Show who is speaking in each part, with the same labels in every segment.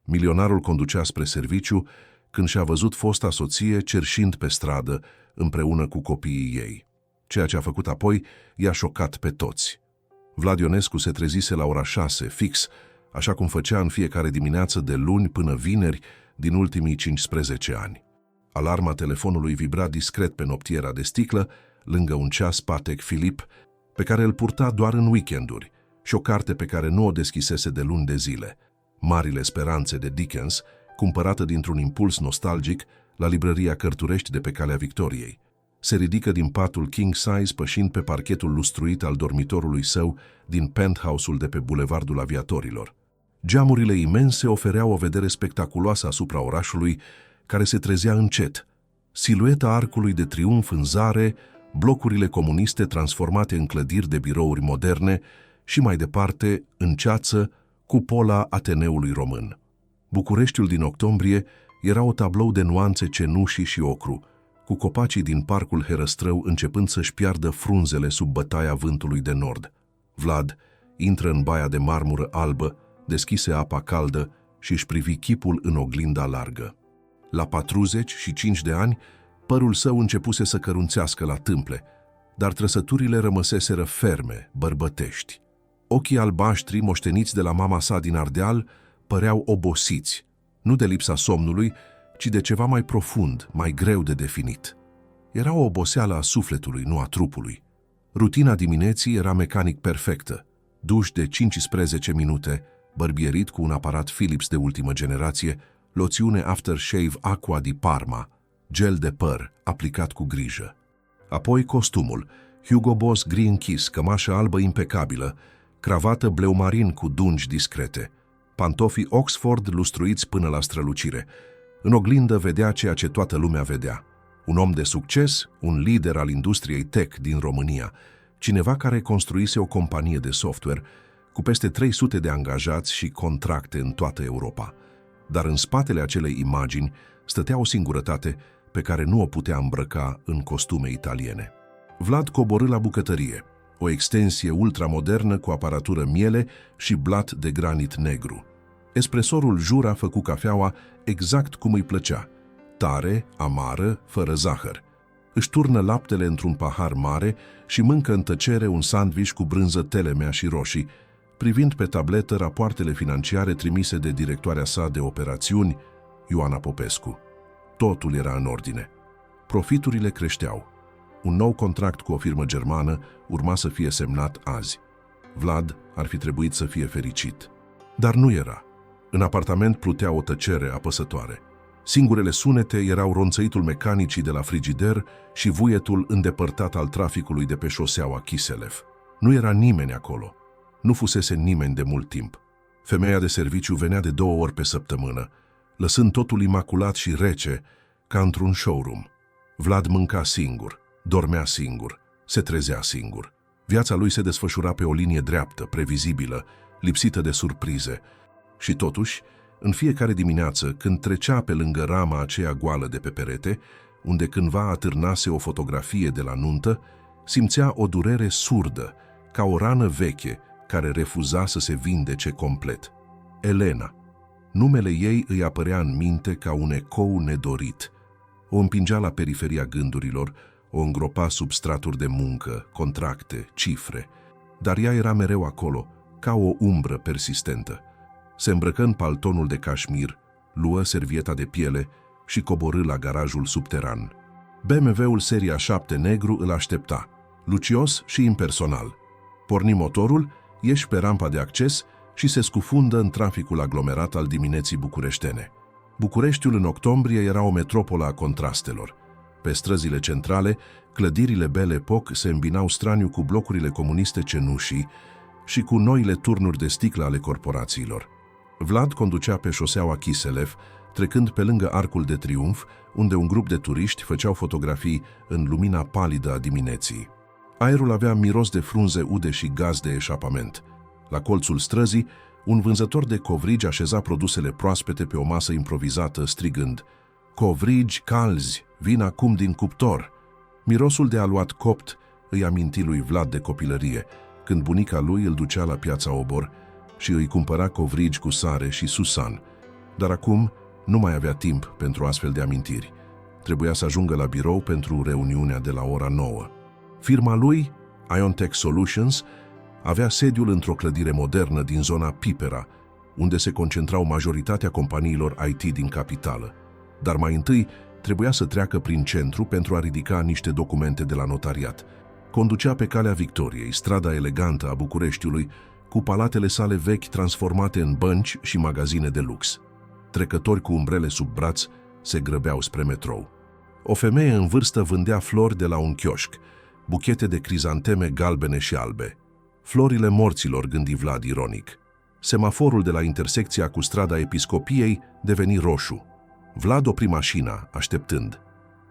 Speaker 1: Milionarul conducea spre serviciu când și-a văzut fosta soție cerșind pe stradă împreună cu copiii ei. Ceea ce a făcut apoi i-a șocat pe toți. Vlad Ionescu se trezise la ora 6, fix, așa cum făcea în fiecare dimineață de luni până vineri din ultimii 15 ani. Alarma telefonului vibra discret pe noptiera de sticlă, lângă un ceas Patek Philippe, pe care îl purta doar în weekenduri, și o carte pe care nu o deschisese de luni de zile, Marile speranțe de Dickens, cumpărată dintr-un impuls nostalgic la librăria Cărturești de pe Calea Victoriei. Se ridică din patul king size pășind pe parchetul lustruit al dormitorului său din penthouse-ul de pe Bulevardul Aviatorilor. Geamurile imense ofereau o vedere spectaculoasă asupra orașului, care se trezea încet. Silueta Arcului de Triumf în zare, blocurile comuniste transformate în clădiri de birouri moderne și mai departe, în ceață, cupola Ateneului Român. Bucureștiul din octombrie era o tablou de nuanțe cenușii și ocru, cu copacii din parcul Herăstrău începând să-și piardă frunzele sub bătaia vântului de nord. Vlad intră în baia de marmură albă, deschise apa caldă și își privi chipul în oglinda largă. La 45 de ani, părul său începuse să cărunțească la tâmple, dar trăsăturile rămăseseră ferme, bărbătești. Ochii albaștri, moșteniți de la mama sa din Ardeal, păreau obosiți, nu de lipsa somnului, ci de ceva mai profund, mai greu de definit. Era o oboseală a sufletului, nu a trupului. Rutina dimineții era mecanic perfectă, duș de 15 minute, bărbierit cu un aparat Philips de ultimă generație, loțiune aftershave Aqua di Parma, gel de păr aplicat cu grijă. Apoi costumul, Hugo Boss gri închis, cămașă albă impecabilă, cravată bleumarin cu dungi discrete, pantofii Oxford lustruiți până la strălucire. În oglindă vedea ceea ce toată lumea vedea. Un om de succes, un lider al industriei tech din România, cineva care construise o companie de software cu peste 300 de angajați și contracte în toată Europa. Dar în spatele acelei imagini stătea o singurătate pe care nu o putea îmbrăca în costume italiene. Vlad coborî la bucătărie, o extensie ultramodernă cu aparatură miele și blat de granit negru. Espresorul Jura făcu cafeaua exact cum îi plăcea, tare, amară, fără zahăr. Își turnă laptele într-un pahar mare și mâncă în tăcere un sandwich cu brânză telemea și roșii, privind pe tabletă rapoartele financiare trimise de directoarea sa de operațiuni, Ioana Popescu. Totul era în ordine. Profiturile creșteau. Un nou contract cu o firmă germană urma să fie semnat azi. Vlad ar fi trebuit să fie fericit. Dar nu era. În apartament plutea o tăcere apăsătoare. Singurele sunete erau ronțăitul mecanicii de la frigider și vuietul îndepărtat al traficului de pe șoseaua Kiselev. Nu era nimeni acolo. Nu fusese nimeni de mult timp. Femeia de serviciu venea de 2 ori pe săptămână, lăsând totul imaculat și rece, ca într-un showroom. Vlad mânca singur, dormea singur, se trezea singur. Viața lui se desfășura pe o linie dreaptă, previzibilă, lipsită de surprize. Și totuși, în fiecare dimineață, când trecea pe lângă rama aceea goală de pe perete, unde cândva atârnase o fotografie de la nuntă, simțea o durere surdă, ca o rană veche, care refuza să se vindece complet. Elena. Numele ei îi apărea în minte ca un ecou nedorit. O împingea la periferia gândurilor, o îngropa sub straturi de muncă, contracte, cifre. Dar ea era mereu acolo, ca o umbră persistentă. Se îmbrăcă în paltonul de cașmir, luă servieta de piele și coborî la garajul subteran. BMW-ul seria 7 negru îl aștepta, lucios și impersonal. Porni motorul, ieși pe rampa de acces și se scufundă în traficul aglomerat al dimineții bucureștene. Bucureștiul în octombrie era o metropolă a contrastelor. Pe străzile centrale, clădirile Belle Époque se îmbinau straniu cu blocurile comuniste cenușii și cu noile turnuri de sticlă ale corporațiilor. Vlad conducea pe șoseaua Kiselev, trecând pe lângă Arcul de Triumf, unde un grup de turiști făceau fotografii în lumina palidă a dimineții. Aerul avea miros de frunze ude și gaz de eșapament. La colțul străzii, un vânzător de covrigi așeza produsele proaspete pe o masă improvizată, strigând: "Covrigi calzi, vin acum din cuptor!" Mirosul de aluat copt îi aminti lui Vlad de copilărie, când bunica lui îl ducea la piața Obor și îi cumpăra covrigi cu sare și susan, Dar acum nu mai avea timp pentru astfel de amintiri. Trebuia să ajungă la birou pentru reuniunea de la ora 9. Firma lui, Iontech Solutions, avea sediul într-o clădire modernă din zona Pipera, unde se concentrau majoritatea companiilor IT din capitală. Dar mai întâi trebuia să treacă prin centru pentru a ridica niște documente de la notariat. Conducea pe Calea Victoriei, strada elegantă a Bucureștiului, cu palatele sale vechi transformate în bănci și magazine de lux. Trecători cu umbrele sub braț se grăbeau spre metrou. O femeie în vârstă vândea flori de la un chioșc, buchete de crizanteme galbene și albe. Florile morților, gândi Vlad ironic. Semaforul de la intersecția cu strada Episcopiei deveni roșu. Vlad opri mașina, așteptând.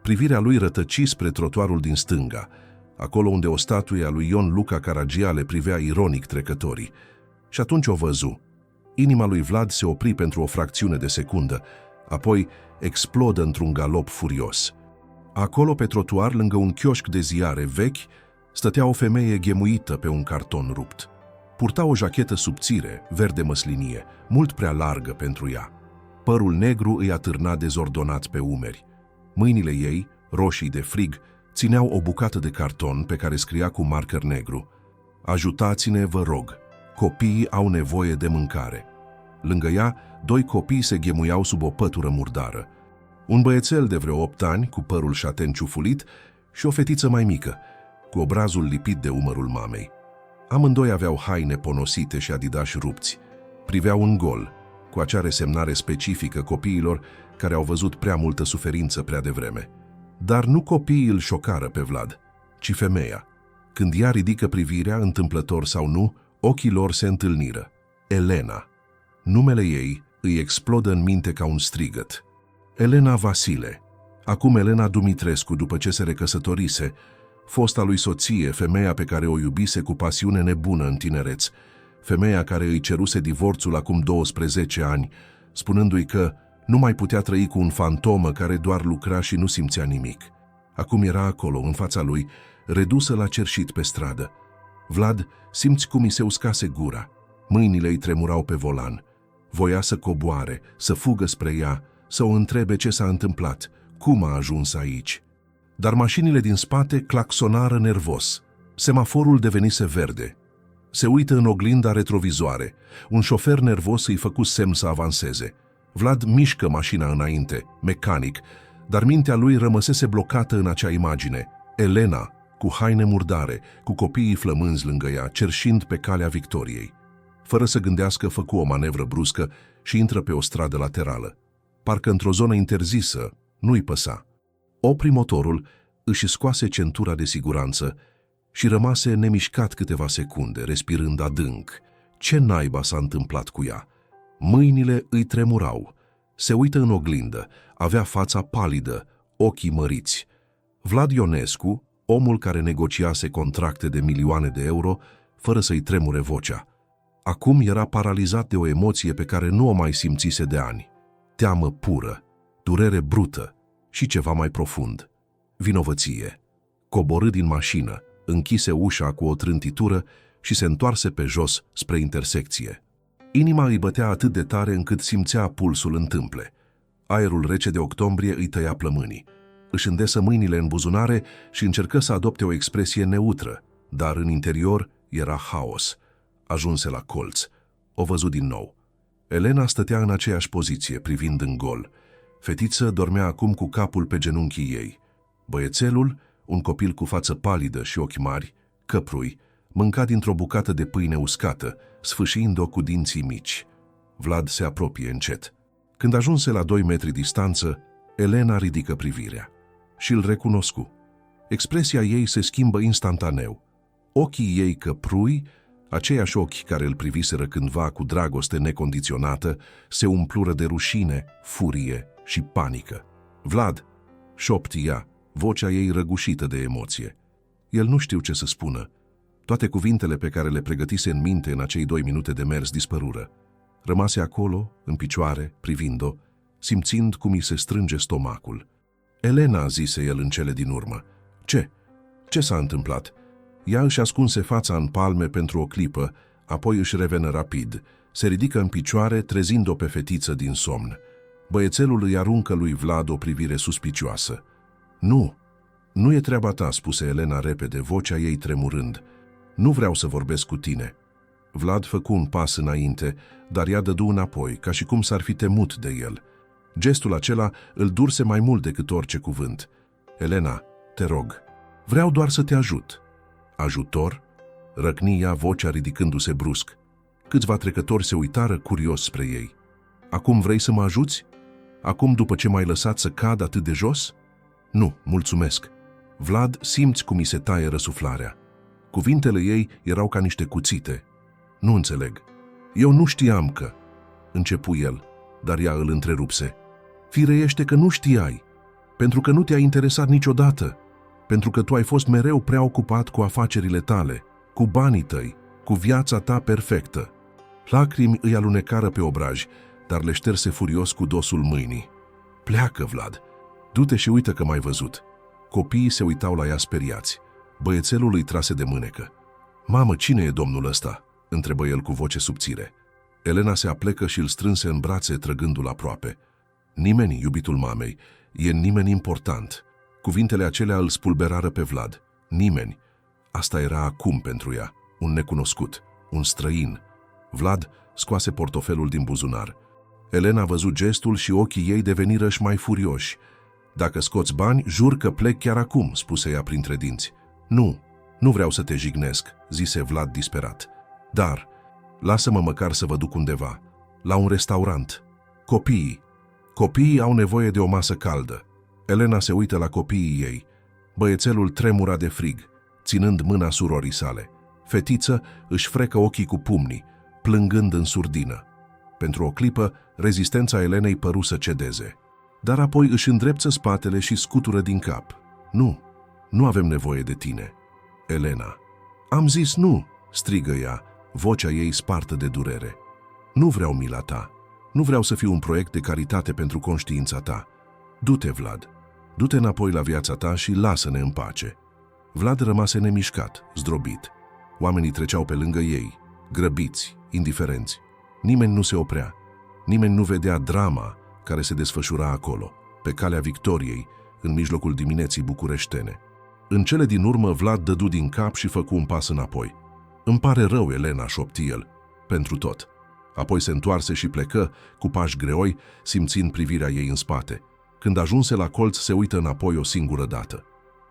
Speaker 1: Privirea lui rătăci spre trotuarul din stânga, acolo unde o statuie a lui Ion Luca Caragiale privea ironic trecătorii. Și atunci o văzu. Inima lui Vlad se opri pentru o fracțiune de secundă, apoi explodă într-un galop furios. Acolo, pe trotuar, lângă un chioșc de ziare vechi, stătea o femeie ghemuită pe un carton rupt. Purta o jachetă subțire, verde măslinie, mult prea largă pentru ea. Părul negru îi atârna dezordonat pe umeri. Mâinile ei, roșii de frig, țineau o bucată de carton pe care scria cu marker negru: "Ajutați-ne, vă rog, copiii au nevoie de mâncare." Lângă ea, 2 copii se ghemuiau sub o pătură murdară. Un băiețel de vreo 8 ani, cu părul șaten ciufulit, și o fetiță mai mică, cu obrazul lipit de umărul mamei. Amândoi aveau haine ponosite și adidași rupți. Priveau în gol, cu acea resemnare specifică copiilor care au văzut prea multă suferință prea devreme. Dar nu copiii îl șocară pe Vlad, ci femeia. Când ea ridică privirea, întâmplător sau nu, ochii lor se întâlniră. Elena. Numele ei îi explodă în minte ca un strigăt. Elena Vasile. Acum Elena Dumitrescu, după ce se recăsătorise, fosta lui soție, femeia pe care o iubise cu pasiune nebună în tinereț, femeia care îi ceruse divorțul acum 12 ani, spunându-i că nu mai putea trăi cu un fantomă care doar lucra și nu simțea nimic. Acum era acolo, în fața lui, redusă la cerșit pe stradă. Vlad simți cum i se uscase gura. Mâinile îi tremurau pe volan. Voia să coboare, să fugă spre ea, să o întrebe ce s-a întâmplat, cum a ajuns aici. Dar mașinile din spate claxonară nervos. Semaforul devenise verde. Se uită în oglinda retrovizoare. Un șofer nervos îi făcu semn să avanseze. Vlad mișcă mașina înainte, mecanic, dar mintea lui rămăsese blocată în acea imagine. Elena, cu haine murdare, cu copiii flămânzi lângă ea, cerșind pe Calea Victoriei. Fără să gândească, făcu o manevră bruscă și intră pe o stradă laterală. Parcă într-o zonă interzisă, nu-i păsa. Opri motorul, își scoase centura de siguranță și rămase nemișcat câteva secunde, respirând adânc. Ce naiba s-a întâmplat cu ea? Mâinile îi tremurau. Se uită în oglindă, avea fața palidă, ochii măriți. Vlad Ionescu, omul care negociase contracte de milioane de euro, fără să-i tremure vocea. Acum era paralizat de o emoție pe care nu o mai simțise de ani. Teamă pură, durere brută și ceva mai profund. Vinovăție. Coborâ din mașină, închise ușa cu o trântitură și se întoarse pe jos spre intersecție. Inima îi bătea atât de tare încât simțea pulsul în tâmple. Aerul rece de octombrie îi tăia plămânii. Își îndesă mâinile în buzunare și încercă să adopte o expresie neutră, dar în interior era haos. Ajunse la colț. O văzu din nou. Elena stătea în aceeași poziție, privind în gol. Fetița dormea acum cu capul pe genunchii ei. Băiețelul, un copil cu față palidă și ochi mari, căprui, mânca dintr-o bucată de pâine uscată, sfâșiind-o cu dinții mici. Vlad se apropie încet. Când ajunse la 2 metri distanță, Elena ridică privirea. Și îl recunoscu. Expresia ei se schimbă instantaneu. Ochii ei căprui, aceiași ochi care îl priviseră cândva cu dragoste necondiționată, se umplură de rușine, furie și panică. Vlad, șopti ea, vocea ei răgușită de emoție. El nu știu ce să spună. Toate cuvintele pe care le pregătise în minte în acei 2 minute de mers dispărură. Rămase acolo, în picioare, privind-o, simțind cum îi se strânge stomacul. Elena, zise el în cele din urmă. Ce? Ce s-a întâmplat? Ea își ascunse fața în palme pentru o clipă, apoi își revenă rapid. Se ridică în picioare, trezind-o pe fetiță din somn. Băiețelul îi aruncă lui Vlad o privire suspicioasă. Nu e treaba ta," spuse Elena repede, vocea ei tremurând. Nu vreau să vorbesc cu tine." Vlad făcu un pas înainte, dar ea dădu înapoi, ca și cum s-ar fi temut de el. Gestul acela îl durse mai mult decât orice cuvânt. Elena, te rog, vreau doar să te ajut." Ajutor?" Răcni ea, vocea ridicându-se brusc. Câțiva trecători se uitară curios spre ei. Acum vrei să mă ajuți? Acum după ce m-ai lăsat să cad atât de jos?" Nu, mulțumesc." Vlad, simți cum i se taie răsuflarea. Cuvintele ei erau ca niște cuțite. Nu înțeleg. Eu nu știam că... Începu el, dar ea îl întrerupse. Fireiește că nu știai, pentru că nu te-a interesat niciodată, pentru că tu ai fost mereu prea ocupat cu afacerile tale, cu banii tăi, cu viața ta perfectă. Lacrimi îi alunecară pe obraj, dar le șterse furios cu dosul mâinii. Pleacă, Vlad. Du-te și uită că m-ai văzut. Copiii se uitau la ea speriați. Băiețelul îi trase de mânecă. Mamă, cine e domnul ăsta?" întrebă el cu voce subțire. Elena se aplecă și îl strânse în brațe, trăgându-l aproape. Nimeni, iubitul mamei, e nimeni important. Cuvintele acelea îl spulberară pe Vlad. Nimeni. Asta era acum pentru ea. Un necunoscut. Un străin. Vlad scoase portofelul din buzunar. Elena a văzut gestul și ochii ei deveniră și mai furioși. Dacă scoți bani, jur că plec chiar acum," spuse ea printre dinți. Nu vreau să te jignesc," zise Vlad disperat. Dar, lasă-mă măcar să vă duc undeva, la un restaurant. Copiii au nevoie de o masă caldă." Elena se uită la copiii ei. Băiețelul tremura de frig, ținând mâna surorii sale. Fetiță își frecă ochii cu pumnii, plângând în surdină. Pentru o clipă, rezistența Elenei păru să cedeze. Dar apoi își îndreptă spatele și scutură din cap. Nu avem nevoie de tine." Elena. Am zis nu," strigă ea, vocea ei spartă de durere. Nu vreau mila ta. Nu vreau să fiu un proiect de caritate pentru conștiința ta. Du-te, Vlad. Du-te înapoi la viața ta și lasă-ne în pace." Vlad rămase nemișcat, zdrobit. Oamenii treceau pe lângă ei, grăbiți, indiferenți. Nimeni nu se oprea. Nimeni nu vedea drama care se desfășura acolo, pe calea Victoriei, în mijlocul dimineții bucureștene. În cele din urmă, Vlad dădu din cap și făcu un pas înapoi. Îmi pare rău, Elena," șopti el, pentru tot." Apoi se întoarse și plecă, cu pași greoi, simțind privirea ei în spate. Când ajunse la colț, se uită înapoi o singură dată.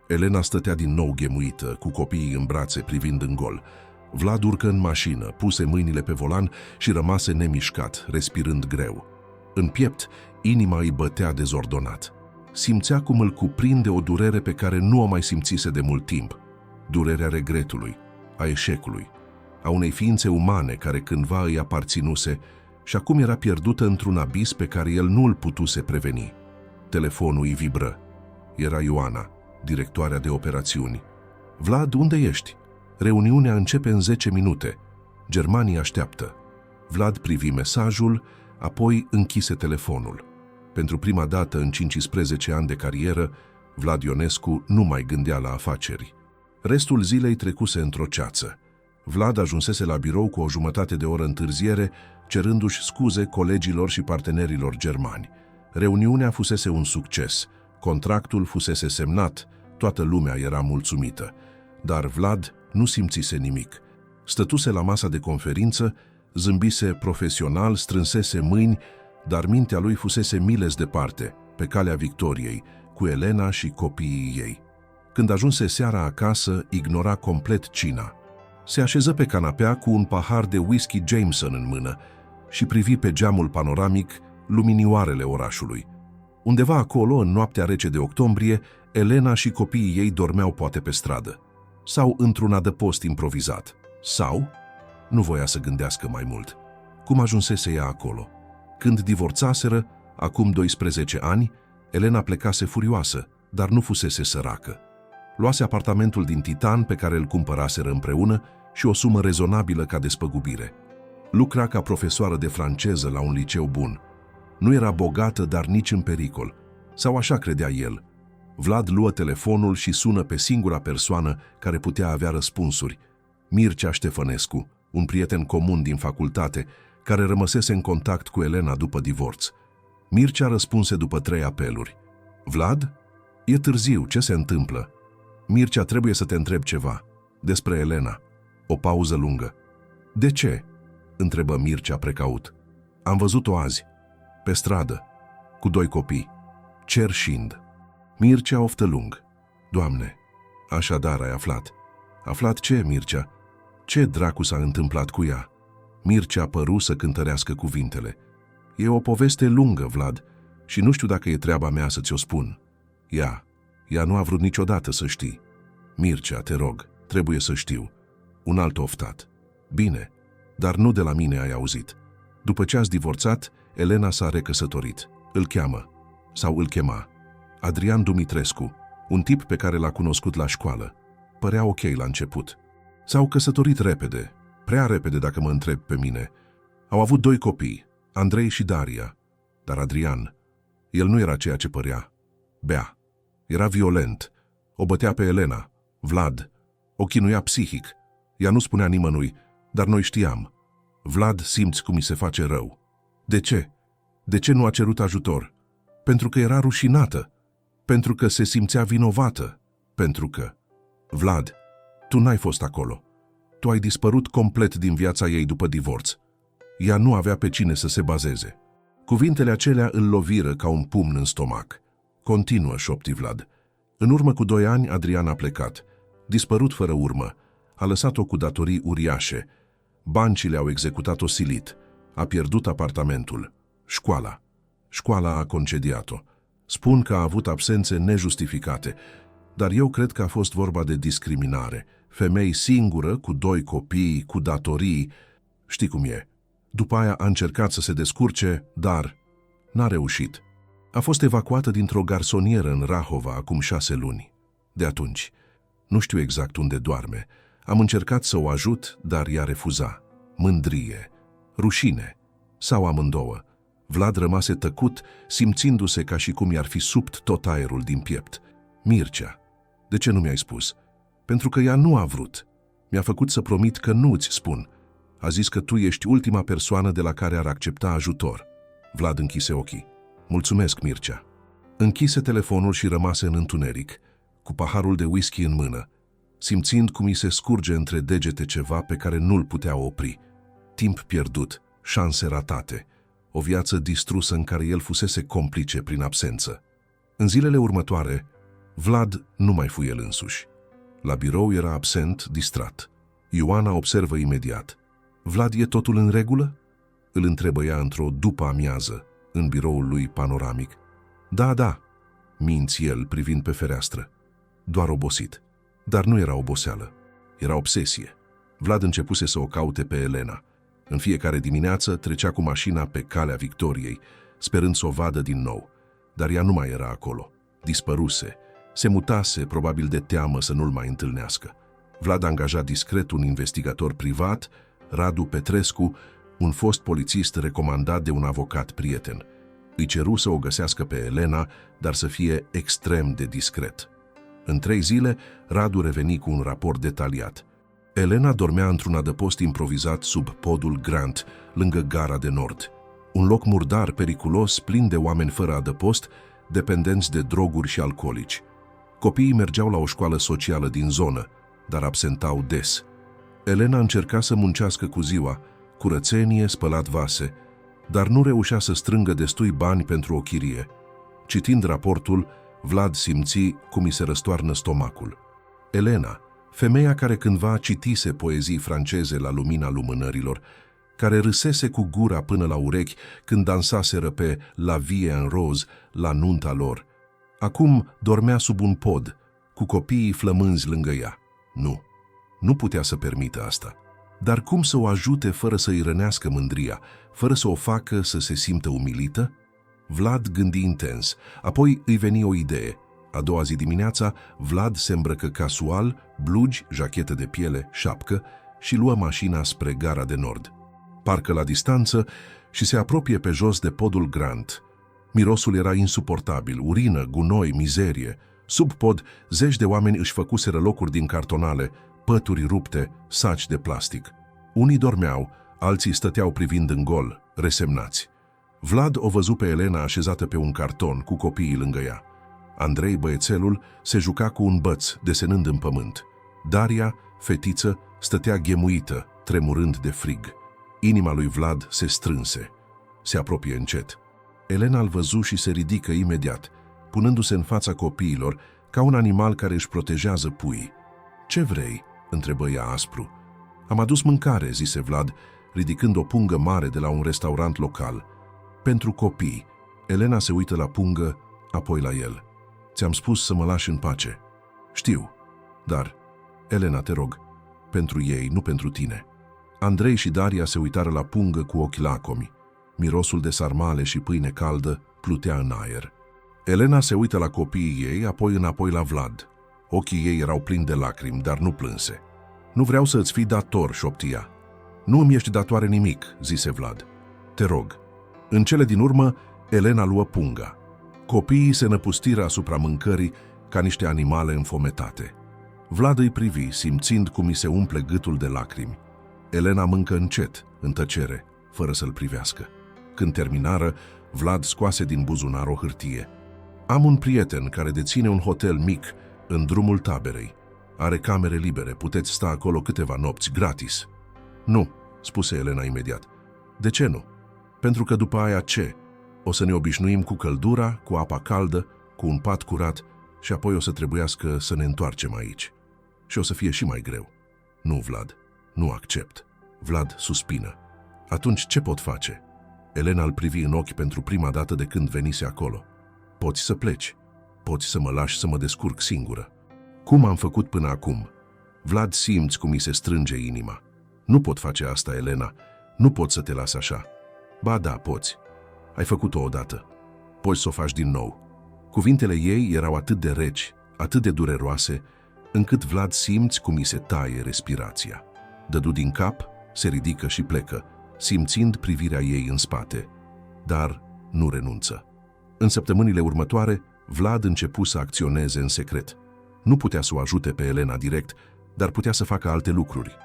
Speaker 1: Elena stătea din nou ghemuită, cu copiii în brațe, privind în gol. Vlad urcă în mașină, puse mâinile pe volan și rămase nemișcat, respirând greu. În piept, inima îi bătea dezordonat. Simțea cum îl cuprinde o durere pe care nu o mai simțise de mult timp. Durerea regretului, a eșecului, a unei ființe umane care cândva îi aparținuse și acum era pierdută într-un abis pe care el nu îl putuse preveni. Telefonul îi vibră. Era Ioana, directoarea de operațiuni. Vlad, unde ești? Reuniunea începe în 10 minute. Germanii așteaptă. Vlad privi mesajul, apoi închise telefonul. Pentru prima dată în 15 ani de carieră, Vlad Ionescu nu mai gândea la afaceri. Restul zilei trecuse într-o ceață. Vlad ajunsese la birou cu o jumătate de oră întârziere, cerându-și scuze colegilor și partenerilor germani. Reuniunea fusese un succes, contractul fusese semnat, toată lumea era mulțumită. Dar Vlad nu simțise nimic. Stătuse la masa de conferință, zâmbise profesional, strânsese mâini, dar mintea lui fusese miles departe, pe calea Victoriei, cu Elena și copiii ei. Când ajunse seara acasă, ignora complet cina. Se așeză pe canapea cu un pahar de whisky Jameson în mână și privi pe geamul panoramic luminioarele orașului. Undeva acolo, în noaptea rece de octombrie, Elena și copiii ei dormeau poate pe stradă. Sau într-un adăpost improvizat. Sau, nu voia să gândească mai mult, cum ajunsese ea acolo. Când divorțaseră, acum 12 ani, Elena plecase furioasă, dar nu fusese săracă. Luase apartamentul din Titan pe care îl cumpăraseră împreună și o sumă rezonabilă ca despăgubire. Lucra ca profesoară de franceză la un liceu bun. Nu era bogată, dar nici în pericol. Sau așa credea el. Vlad luă telefonul și sună pe singura persoană care putea avea răspunsuri. Mircea Ștefănescu, un prieten comun din facultate, care rămăsese în contact cu Elena după divorț. Mircea răspunse după 3 apeluri. Vlad? E târziu, ce se întâmplă? Mircea, trebuie să te întreb ceva. Despre Elena. O pauză lungă. De ce? Întrebă Mircea precaut. Am văzut-o azi, pe stradă, cu 2 copii, cerșind. Mircea oftă lung. Doamne, așadar ai aflat. Aflat ce, Mircea? Ce dracu s-a întâmplat cu ea? Mircea păru să cântărească cuvintele. E o poveste lungă, Vlad, și nu știu dacă e treaba mea să ți-o spun. Ea nu a vrut niciodată să știi. Mircea, te rog, trebuie să știu. Un alt oftat. Bine, dar nu de la mine ai auzit. După ce ați divorțat, Elena s-a recăsătorit. Îl cheamă, sau îl chema, Adrian Dumitrescu, un tip pe care l-a cunoscut la școală. Părea ok la început. S-au căsătorit repede, prea repede dacă mă întreb pe mine. Au avut 2 copii, Andrei și Daria. Dar Adrian, el nu era ceea ce părea. Bea. Era violent. O bătea pe Elena, Vlad. O chinuia psihic. Ea nu spunea nimănui, dar noi știam. Vlad, simți cum mi se face rău. De ce? De ce nu a cerut ajutor? Pentru că era rușinată. Pentru că se simțea vinovată. Pentru că... Vlad, tu n-ai fost acolo. Tu ai dispărut complet din viața ei după divorț. Ea nu avea pe cine să se bazeze. Cuvintele acelea îl loviră ca un pumn în stomac. Continuă, șopti Vlad. În urmă cu 2 ani, Adrian a plecat. Dispărut fără urmă. A lăsat-o cu datorii uriașe. Bancile au executat-o silit. A pierdut apartamentul. Școala a concediat-o. Spun că a avut absențe nejustificate, dar eu cred că a fost vorba de discriminare. Femei singură, cu 2 copii, cu datorii. Știi cum e. După aia a încercat să se descurce, dar n-a reușit. A fost evacuată dintr-o garsonieră în Rahova acum 6 luni. De atunci, nu știu exact unde doarme. Am încercat să o ajut, dar ea refuza. Mândrie, rușine sau amândouă. Vlad rămase tăcut, simțindu-se ca și cum i-ar fi subt tot aerul din piept. Mircea, de ce nu mi-ai spus? Pentru că ea nu a vrut. Mi-a făcut să promit că nu îți spun. A zis că tu ești ultima persoană de la care ar accepta ajutor. Vlad închise ochii. Mulțumesc, Mircea. Închise telefonul și rămase în întuneric, cu paharul de whisky în mână, simțind cum îi se scurge între degete ceva pe care nu-l putea opri. Timp pierdut, șanse ratate, o viață distrusă în care el fusese complice prin absență. În zilele următoare, Vlad nu mai fu el însuși. La birou era absent, distrat. Ioana observă imediat. Vlad, e totul în regulă? Îl întrebă ea într-o după-amiază, în biroul lui panoramic. Da, minți el privind pe fereastră. Doar obosit. Dar nu era oboseală. Era obsesie. Vlad începuse să o caute pe Elena. În fiecare dimineață trecea cu mașina pe calea Victoriei, sperând să o vadă din nou. Dar ea nu mai era acolo. Dispăruse. Se mutase, probabil de teamă să nu-l mai întâlnească. Vlad angaja discret un investigator privat, Radu Petrescu, un fost polițist recomandat de un avocat prieten. Îi ceru să o găsească pe Elena, dar să fie extrem de discret. În 3 zile, Radu reveni cu un raport detaliat. Elena dormea într-un adăpost improvizat sub podul Grant, lângă gara de nord. Un loc murdar, periculos, plin de oameni fără adăpost, dependenți de droguri și alcoolici. Copiii mergeau la o școală socială din zonă, dar absentau des. Elena încerca să muncească cu ziua, curățenie, spălat vase, dar nu reușea să strângă destui bani pentru o chirie. Citind raportul, Vlad simți cum îi se răstoarnă stomacul. Elena, femeia care cândva citise poezii franceze la lumina lumânărilor, care râsese cu gura până la urechi când dansaseră pe La Vie en Rose la nunta lor, acum dormea sub un pod, cu copiii flămânzi lângă ea. Nu putea să permită asta. Dar cum să o ajute fără să îi rănească mândria, fără să o facă să se simtă umilită? Vlad gândi intens, apoi îi veni o idee. A doua zi dimineața, Vlad se îmbrăcă casual, blugi, jachetă de piele, șapcă și luă mașina spre gara de nord. Parcă la distanță și se apropie pe jos de podul Grant. Mirosul era insuportabil, urină, gunoi, mizerie. Sub pod, 10 de oameni își făcuseră locuri din cartonale, pături rupte, saci de plastic. Unii dormeau, Alții stăteau privind în gol, resemnați. Vlad o văzu pe Elena așezată pe un carton, cu copiii lângă ea. Andrei, băiețelul, se juca cu un băț, desenând în pământ. Daria, fetiță, stătea ghemuită, tremurând de frig. Inima lui Vlad se strânse. Se apropie încet. Elena îl văzu și se ridică imediat, punându-se în fața copiilor, ca un animal care își protejează puii. "Ce vrei?" întrebă ea aspru. "Am adus mâncare," zise Vlad, ridicând o pungă mare de la un restaurant local. "Pentru copii." Elena se uită la pungă, apoi la el. "Ți-am spus să mă lași în pace." "Știu, dar..." "Elena, te rog, pentru ei, nu pentru tine." Andrei și Daria se uitară la pungă cu ochi lacomi. Mirosul de sarmale și pâine caldă plutea în aer. Elena se uită la copiii ei, apoi înapoi la Vlad. Ochii ei erau plini de lacrimi, dar nu plânse. "Nu vreau să îți fii dator," șoptia. "Nu îmi ești datoare nimic," zise Vlad. "Te rog." În cele din urmă, Elena luă punga. Copiii se năpustiră asupra mâncării ca niște animale înfometate. Vlad îi privi, simțind cum îi se umple gâtul de lacrimi. Elena mâncă încet, în tăcere, fără să-l privească. Când terminară, Vlad scoase din buzunar o hârtie. "Am un prieten care deține un hotel mic în drumul taberei. Are camere libere, puteți sta acolo câteva nopți, gratis." "Nu," spuse Elena imediat. "De ce nu?" "Pentru că după aia ce? O să ne obișnuim cu căldura, cu apa caldă, cu un pat curat și apoi o să trebuiască să ne întoarcem aici. Și o să fie și mai greu." "Nu, Vlad, nu accept." Vlad suspină. "Atunci ce pot face?" Elena îl privi în ochi pentru prima dată de când venise acolo. "Poți să pleci. Poți să mă lași să mă descurc singură." "Cum am făcut până acum?" Vlad, simți cum îi se strânge inima. "Nu pot face asta, Elena. Nu pot să te las așa." "Ba da, poți. Ai făcut-o odată. Poți să o faci din nou." Cuvintele ei erau atât de reci, atât de dureroase, încât Vlad simți cum îi se taie respirația. Dădu din cap, se ridică și plecă, simțind privirea ei în spate, dar nu renunță. În săptămânile următoare, Vlad începu să acționeze în secret. Nu putea să o ajute pe Elena direct, dar putea să facă alte lucruri.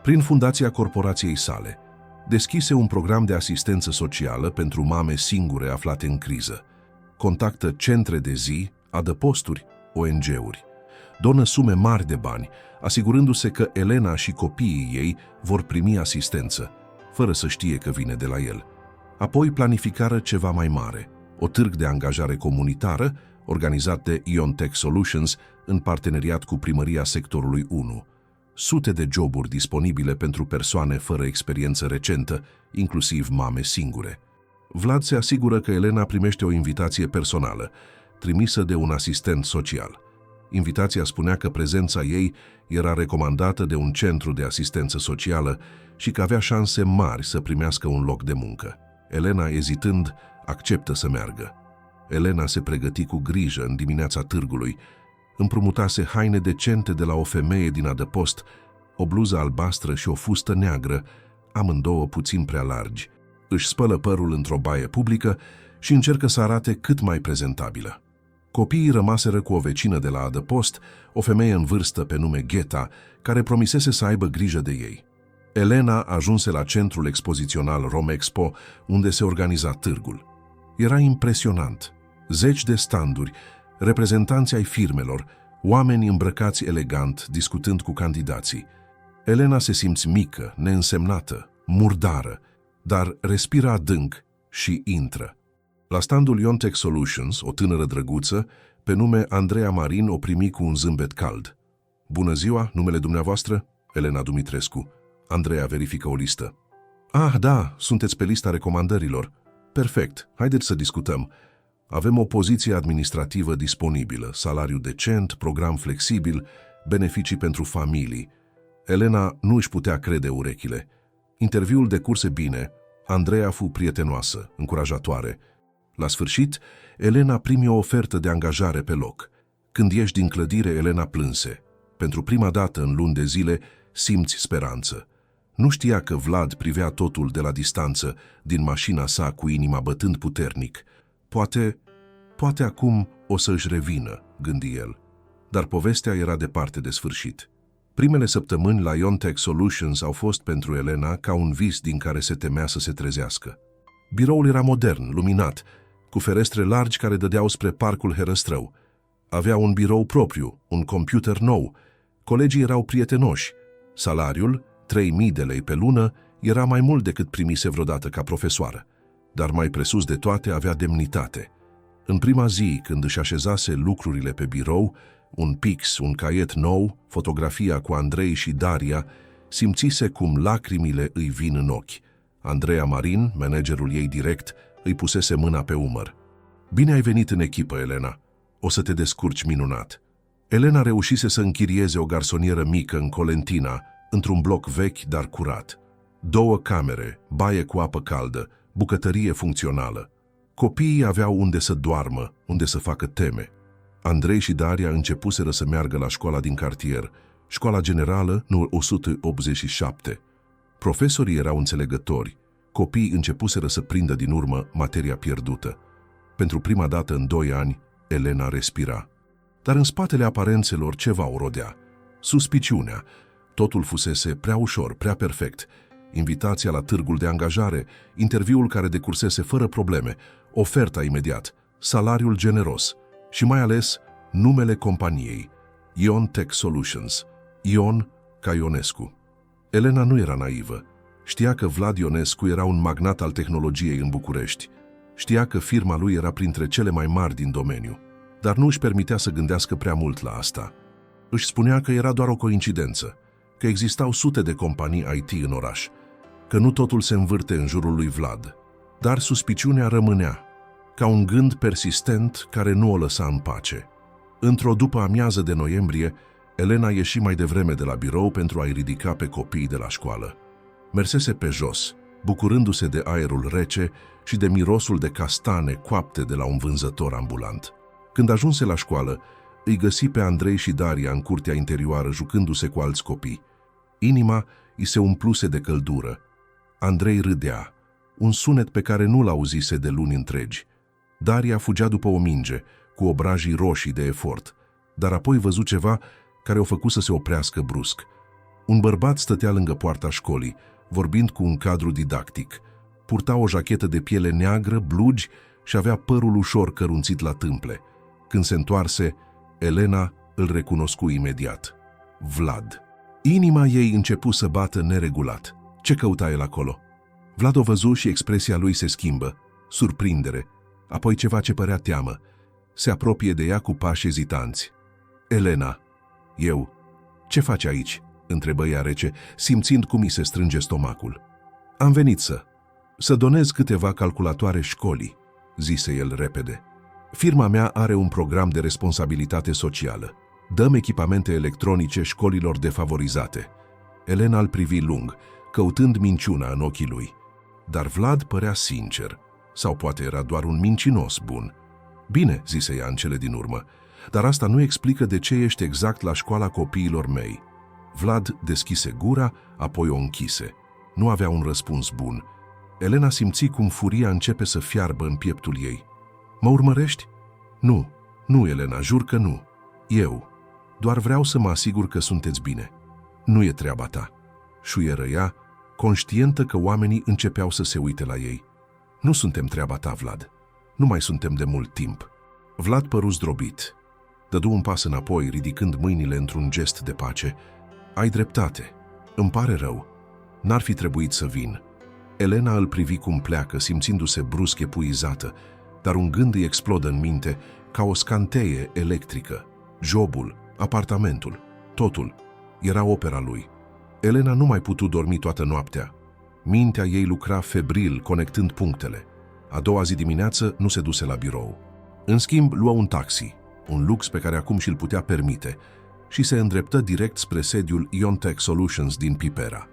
Speaker 1: Prin fundația corporației sale, deschise un program de asistență socială pentru mame singure aflate în criză. Contactă centre de zi, adăposturi, ONG-uri. Donă sume mari de bani, asigurându-se că Elena și copiii ei vor primi asistență, fără să știe că vine de la el. Apoi planificară ceva mai mare, o târg de angajare comunitară, organizat de Iontech Solutions în parteneriat cu primăria sectorului 1. Sute de joburi disponibile pentru persoane fără experiență recentă, inclusiv mame singure. Vlad se asigură că Elena primește o invitație personală, trimisă de un asistent social. Invitația spunea că prezența ei era recomandată de un centru de asistență socială și că avea șanse mari să primească un loc de muncă. Elena, ezitând, acceptă să meargă. Elena se pregăti cu grijă în dimineața târgului, împrumutase haine decente de la o femeie din adăpost, o bluză albastră și o fustă neagră, amândouă puțin prea largi. Își spălă părul într-o baie publică și încercă să arate cât mai prezentabilă. Copiii rămaseră cu o vecină de la adăpost, o femeie în vârstă pe nume Gheta, care promisese să aibă grijă de ei. Elena ajunse la centrul expozițional Romexpo, unde se organiza târgul. Era impresionant. Zeci de standuri, reprezentanți ai firmelor, oameni îmbrăcați elegant, discutând cu candidații. Elena se simți mică, neînsemnată, murdară, dar respiră adânc și intră. La standul Iontech Solutions, o tânără drăguță, pe nume Andreea Marin, o primi cu un zâmbet cald. "Bună ziua, numele dumneavoastră?" Elena Dumitrescu. Andreea verifică o listă. "Ah, da, sunteți pe lista recomandărilor. Perfect, haideți să discutăm. Avem o poziție administrativă disponibilă, salariu decent, program flexibil, beneficii pentru familii." Elena nu își putea crede urechile. Interviul decurse bine, Andreea fu prietenoasă, încurajatoare. La sfârșit, Elena primi o ofertă de angajare pe loc. Când ieși din clădire, Elena plânse. Pentru prima dată în luni de zile simți speranță. Nu știa că Vlad privea totul de la distanță, din mașina sa cu inima bătând puternic. Poate acum o să își revină, gândi el. Dar povestea era departe de sfârșit. Primele săptămâni la Iontech Solutions au fost pentru Elena ca un vis din care se temea să se trezească. Biroul era modern, luminat, cu ferestre largi care dădeau spre parcul Herăstrău. Avea un birou propriu, un computer nou. Colegii erau prietenoși. Salariul, 3.000 de lei pe lună, era mai mult decât primise vreodată ca profesoară. Dar mai presus de toate avea demnitate. În prima zi, când își așezase lucrurile pe birou, un pix, un caiet nou, fotografia cu Andrei și Daria, simțise cum lacrimile îi vin în ochi. Andreea Marin, managerul ei direct, îi pusese mâna pe umăr. Bine ai venit în echipă, Elena. O să te descurci minunat. Elena reușise să închirieze o garsonieră mică în Colentina, într-un bloc vechi, dar curat. 2 camere, baie cu apă caldă, bucătărie funcțională. Copiii aveau unde să doarmă, unde să facă teme. Andrei și Daria începuseră să meargă la școala din cartier, școala generală, numărul 187. Profesorii erau înțelegători. Copiii începuseră să prindă din urmă materia pierdută. Pentru prima dată în 2 ani, Elena respira. Dar în spatele aparențelor ceva o rodea. Suspiciunea. Totul fusese prea ușor, prea perfect. Invitația la târgul de angajare, interviul care decursese fără probleme, oferta imediat, salariul generos și mai ales numele companiei, Iontech Solutions, Ion ca Ionescu. Elena nu era naivă. Știa că Vlad Ionescu era un magnat al tehnologiei în București. Știa că firma lui era printre cele mai mari din domeniu, dar nu își permitea să gândească prea mult la asta. Își spunea că era doar o coincidență, că existau sute de companii IT în oraș, că nu totul se învârte în jurul lui Vlad. Dar suspiciunea rămânea, ca un gând persistent care nu o lăsa în pace. Într-o după-amiază de noiembrie, Elena ieși mai devreme de la birou pentru a-i ridica pe copiii de la școală. Mersese pe jos, bucurându-se de aerul rece și de mirosul de castane coapte de la un vânzător ambulant. Când ajunse la școală, îi găsi pe Andrei și Daria în curtea interioară jucându-se cu alți copii. Inima îi se umpluse de căldură. Andrei râdea, un sunet pe care nu l-auzise de luni întregi. Daria fugea după o minge, cu obrajii roșii de efort, dar apoi văzu ceva care o făcu să se oprească brusc. Un bărbat stătea lângă poarta școlii, vorbind cu un cadru didactic. Purta o jachetă de piele neagră, blugi și avea părul ușor cărunțit la tâmple. Când se întoarse, Elena îl recunoscu imediat. Vlad. Inima ei începu să bată neregulat. Ce căuta el acolo? Vlad o văzu și expresia lui se schimbă. Surprindere, apoi ceva ce părea teamă. Se apropie de ea cu pași ezitanți. Elena. Eu. Ce faci aici? Întrebă ea rece, simțind cum îi se strânge stomacul. Am venit să donez câteva calculatoare școlii, zise el repede. Firma mea are un program de responsabilitate socială. Dăm echipamente electronice școlilor defavorizate. Elena îl privi lung, căutând minciuna în ochii lui. Dar Vlad părea sincer, sau poate era doar un mincinos bun. Bine, zise ea în cele din urmă, dar asta nu explică de ce ești exact la școala copiilor mei. Vlad deschise gura, apoi o închise. Nu avea un răspuns bun. Elena simți cum furia începe să fiarbă în pieptul ei. Mă urmărești? Nu, Elena, jur că nu. Eu. Doar vreau să mă asigur că sunteți bine. Nu e treaba ta. Șuieră ea, conștientă că oamenii începeau să se uite la ei. Nu suntem treaba ta, Vlad. Nu mai suntem de mult timp. Vlad păru zdrobit. Dădu un pas înapoi, ridicând mâinile într-un gest de pace. Ai dreptate. Îmi pare rău. N-ar fi trebuit să vin. Elena îl privi cum pleacă, simțindu-se brusc epuizată, dar un gând îi explodă în minte ca o scanteie electrică. Jobul, apartamentul, totul. Era opera lui. Elena nu mai putu dormi toată noaptea. Mintea ei lucra febril, conectând punctele. A doua zi dimineață nu se duse la birou. În schimb, luă un taxi, un lux pe care acum și-l putea permite, și se îndreptă direct spre sediul Iontech Solutions din Pipera.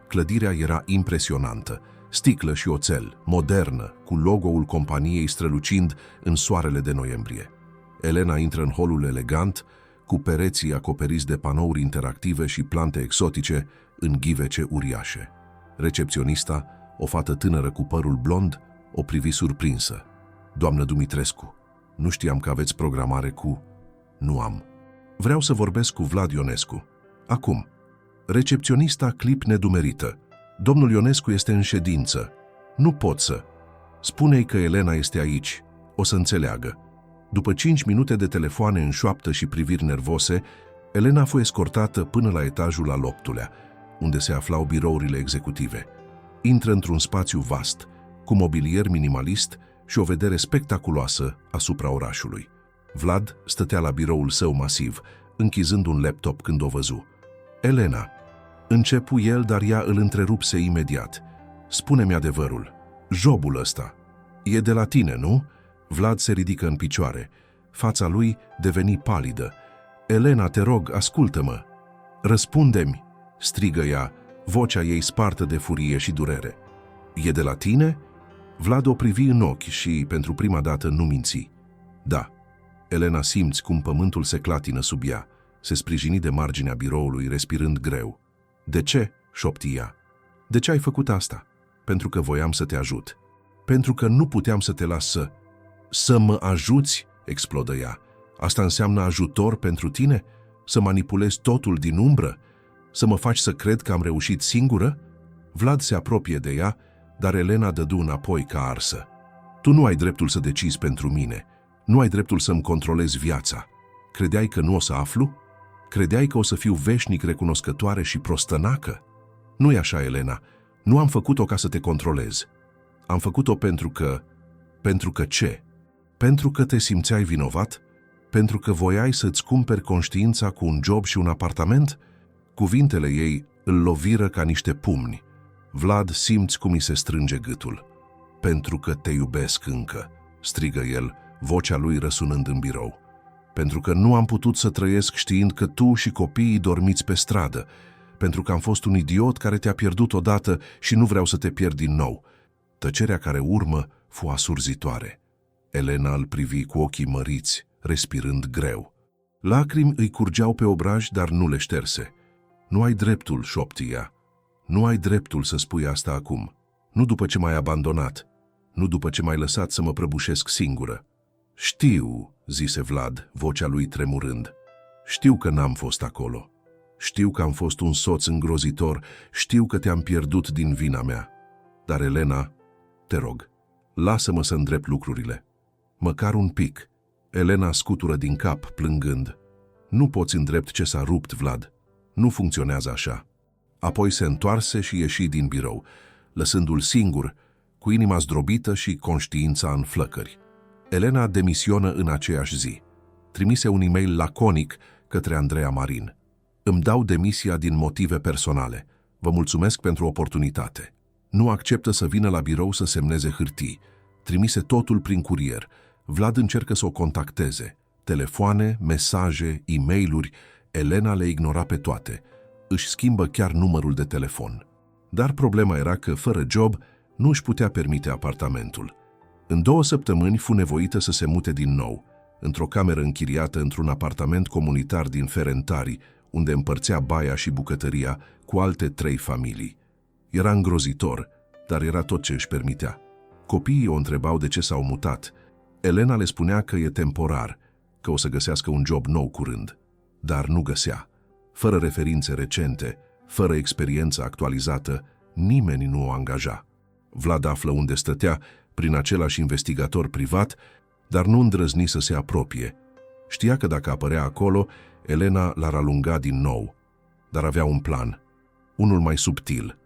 Speaker 1: Clădirea era impresionantă, sticlă și oțel, modernă, cu logo-ul companiei strălucind în soarele de noiembrie. Elena intră în holul elegant, cu pereții acoperiți de panouri interactive și plante exotice în ghivece uriașe. Recepționista, o fată tânără cu părul blond, o privi surprinsă. Doamnă Dumitrescu, nu știam că aveți programare cu... Nu am. Vreau să vorbesc cu Vlad Ionescu. Acum, Recepționista clip nedumerită. Domnul Ionescu este în ședință. Nu pot să. Spune-i că Elena este aici. O să înțeleagă. După 5 minute de telefoane în șoaptă și priviri nervose, Elena a fost escortată până la etajul al 8-lea, unde se aflau birourile executive. Intră într-un spațiu vast, cu mobilier minimalist și o vedere spectaculoasă asupra orașului. Vlad stătea la biroul său masiv, închizând un laptop când o văzu. Elena. Începu el, dar ea îl întrerupse imediat. Spune-mi adevărul. Jobul ăsta. E de la tine, nu? Vlad se ridică în picioare. Fața lui deveni palidă. Elena, te rog, ascultă-mă. Răspunde-mi, strigă ea, vocea ei spartă de furie și durere. E de la tine? Vlad o privi în ochi și, pentru prima dată, nu minți. Da. Elena simți cum pământul se clatină sub ea. Se sprijini de marginea biroului, respirând greu. De ce? Șopti ea. De ce ai făcut asta? Pentru că voiam să te ajut. Pentru că nu puteam să te las să mă ajuți, explodă ea. Asta înseamnă ajutor pentru tine? Să manipulezi totul din umbră? Să mă faci să cred că am reușit singură? Vlad se apropie de ea, dar Elena dădu înapoi ca arsă. Tu nu ai dreptul să decizi pentru mine. Nu ai dreptul să-mi controlezi viața. Credeai că nu o să aflu? Credeai că o să fiu veșnic recunoscătoare și prostănacă? Nu-i așa, Elena. Nu am făcut-o ca să te controlez. Am făcut-o pentru că... Pentru că ce? Pentru că te simțeai vinovat? Pentru că voiai să-ți cumperi conștiința cu un job și un apartament? Cuvintele ei îl loviră ca niște pumni. Vlad, simți cum îi se strânge gâtul. Pentru că te iubesc încă, strigă el, vocea lui răsunând în birou. Pentru că nu am putut să trăiesc știind că tu și copiii dormiți pe stradă. Pentru că am fost un idiot care te-a pierdut odată și nu vreau să te pierd din nou. Tăcerea care urmă fu asurzitoare. Elena îl privi cu ochii măriți, respirând greu. Lacrimi îi curgeau pe obraj, dar nu le șterse. Nu ai dreptul, șopti ea. Nu ai dreptul să spui asta acum. Nu după ce m-ai abandonat. Nu după ce m-ai lăsat să mă prăbușesc singură. Știu, zise Vlad, vocea lui tremurând. Știu că n-am fost acolo. Știu că am fost un soț îngrozitor. Știu că te-am pierdut din vina mea. Dar, Elena, te rog, lasă-mă să îndrept lucrurile. Măcar un pic. Elena scutură din cap, plângând. Nu poți îndrept ce s-a rupt, Vlad. Nu funcționează așa. Apoi se întoarse și ieși din birou, lăsându-l singur, cu inima zdrobită și conștiința în flăcări. Elena demisionă în aceeași zi. Trimise un e-mail laconic către Andreea Marin. Îmi dau demisia din motive personale. Vă mulțumesc pentru oportunitate. Nu acceptă să vină la birou să semneze hârtii. Trimise totul prin curier. Vlad încercă să o contacteze. Telefoane, mesaje, e-mailuri. Elena le ignora pe toate. Își schimbă chiar numărul de telefon. Dar problema era că, fără job, nu își putea permite apartamentul. În 2 săptămâni fu nevoită să se mute din nou, într-o cameră închiriată într-un apartament comunitar din Ferentari, unde împărțea baia și bucătăria cu alte 3 familii. Era îngrozitor, dar era tot ce își permitea. Copiii o întrebau de ce s-au mutat. Elena le spunea că e temporar, că o să găsească un job nou curând. Dar nu găsea. Fără referințe recente, fără experiență actualizată, nimeni nu o angaja. Vlad află unde stătea, prin același investigator privat, dar nu îndrăzni să se apropie. Știa că dacă apărea acolo, Elena l-ar alunga din nou. Dar avea un plan, unul mai subtil.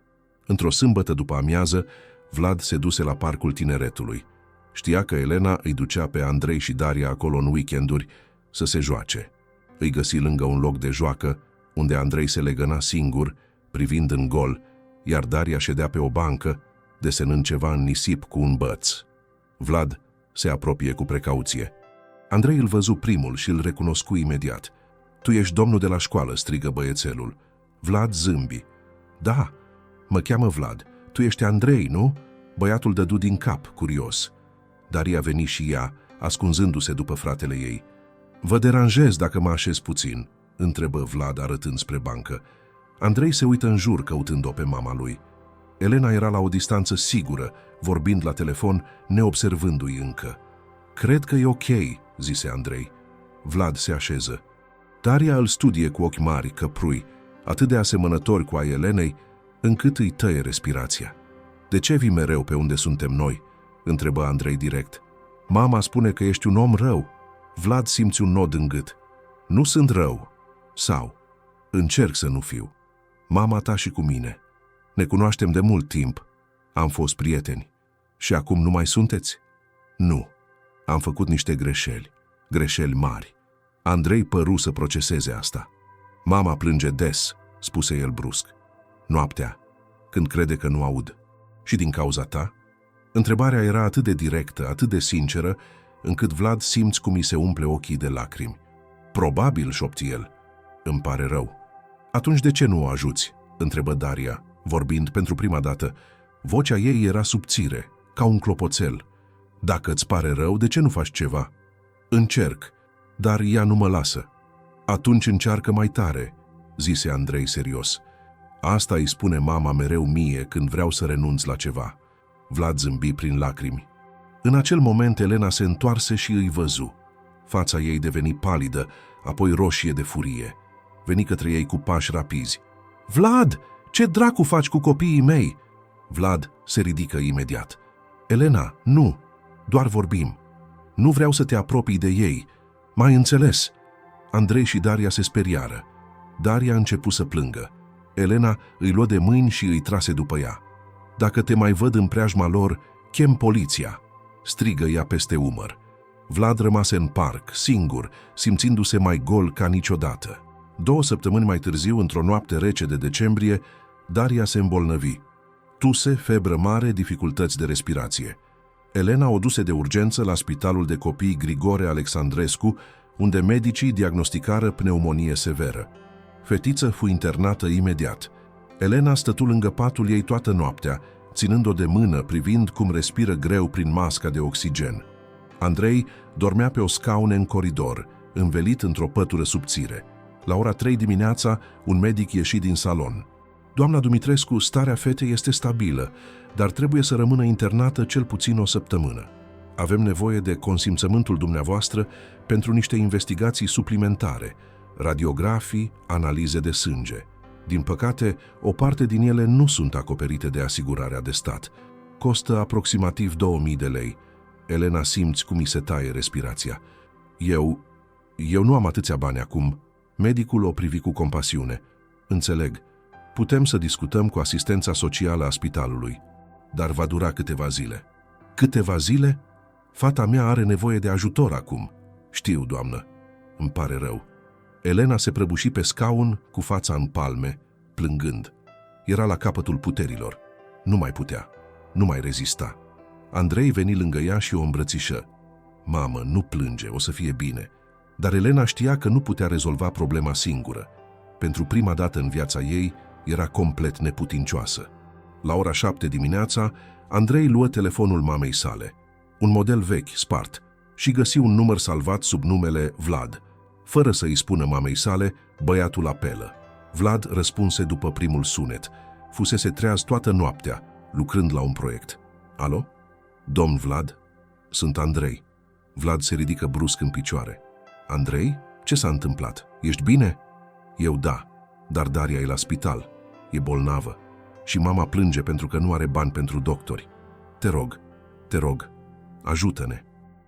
Speaker 1: Într-o sâmbătă după amiază, Vlad se duse la Parcul Tineretului. Știa că Elena îi ducea pe Andrei și Daria acolo în weekenduri să se joace. Îi găsi lângă un loc de joacă, unde Andrei se legăna singur, privind în gol, iar Daria ședea pe o bancă, desenând ceva în nisip cu un băț. Vlad se apropie cu precauție. Andrei îl văzu primul și îl recunoscu imediat. Tu ești domnul de la școală, strigă băiețelul. Vlad zâmbi. Da, mă cheamă Vlad. Tu ești Andrei, nu? Băiatul dădu din cap, curios. Daria veni și ea, ascunzându-se după fratele ei. Vă deranjez dacă mă așez puțin, întrebă Vlad arătând spre bancă. Andrei se uită în jur căutând-o pe mama lui. Elena era la o distanță sigură, vorbind la telefon, neobservându-i încă. Cred că e ok, zise Andrei. Vlad se așeză. Daria îl studie cu ochi mari, căprui. atât de asemănători cu ai Elenei, încât îi tăie respirația. "De ce vii mereu pe unde suntem noi?" întrebă Andrei direct. "Mama spune că ești un om rău." Vlad simți un nod în gât. "Nu sunt rău. Sau, încerc să nu fiu. Mama ta și cu mine. Ne cunoaștem de mult timp. Am fost prieteni. Și acum nu mai sunteți?" "Nu. Am făcut niște greșeli. Greșeli mari." Andrei păru să proceseze asta. "Mama plânge des," spuse el brusc. "Noaptea, când crede că nu aud. Și din cauza ta?" Întrebarea era atât de directă, atât de sinceră, încât Vlad simți cum îi se umple ochii de lacrimi. "Probabil," șopti el. "Îmi pare rău." "Atunci de ce nu o ajuți?" întrebă Daria, vorbind pentru prima dată. Vocea ei era subțire, ca un clopoțel. "Dacă îți pare rău, de ce nu faci ceva?" "Încerc, dar ea nu mă lasă." "Atunci încearcă mai tare," zise Andrei serios. "Asta îi spune mama mereu mie când vreau să renunț la ceva." Vlad zâmbi prin lacrimi. În acel moment Elena se întoarse și îi văzu. Fața ei deveni palidă, apoi roșie de furie. Veni către ei cu pași rapizi. "Vlad, ce dracu faci cu copiii mei?" Vlad se ridică imediat. "Elena, nu, doar vorbim. Nu vreau să te apropii de ei. M-ai înțeles?" Andrei și Daria se speriară. Daria a început să plângă. Elena îi luă de mâini și îi trase după ea. "Dacă te mai văd în preajma lor, chem poliția," strigă ea peste umăr. Vlad rămase în parc, singur, simțindu-se mai gol ca niciodată. 2 săptămâni mai târziu, într-o noapte rece de decembrie, Daria se îmbolnăvi. Tuse, febră mare, dificultăți de respirație. Elena o duse de urgență la Spitalul de Copii Grigore Alexandrescu, unde medicii diagnosticară pneumonie severă. Fetiță fu internată imediat. Elena stătu lângă patul ei toată noaptea, ținând-o de mână, privind cum respiră greu prin masca de oxigen. Andrei dormea pe o scaune în coridor, învelit într-o pătură subțire. La ora 3 dimineața, un medic ieși din salon. "Doamna Dumitrescu, starea fetei este stabilă, dar trebuie să rămână internată cel puțin o săptămână. Avem nevoie de consimțământul dumneavoastră pentru niște investigații suplimentare, radiografii, analize de sânge. Din păcate, o parte din ele nu sunt acoperite de asigurarea de stat. Costă aproximativ 2000 de lei. Elena simți cum îi se taie respirația. Eu nu am atâția bani acum." Medicul o privi cu compasiune. "Înțeleg. Putem să discutăm cu asistența socială a spitalului, dar va dura câteva zile." "Câteva zile? Fata mea are nevoie de ajutor acum." "Știu, doamnă. Îmi pare rău." Elena se prăbuși pe scaun, cu fața în palme, plângând. Era la capătul puterilor. Nu mai putea. Nu mai rezista. Andrei veni lângă ea și o îmbrățișă. "Mamă, nu plânge, o să fie bine." Dar Elena știa că nu putea rezolva problema singură. Pentru prima dată în viața ei, era complet neputincioasă. La ora 7 dimineața, Andrei luă telefonul mamei sale. Un model vechi, spart, și găsi un număr salvat sub numele Vlad. Fără să îi spună mamei sale, băiatul apelă. Vlad răspunse după primul sunet. Fusese treaz toată noaptea, lucrând la un proiect. "Alo? Domn Vlad? Sunt Andrei." Vlad se ridică brusc în picioare. "Andrei? Ce s-a întâmplat? Ești bine?" "Eu da, dar Daria e la spital. E bolnavă. Și mama plânge pentru că nu are bani pentru doctori. Te rog, ajută-ne."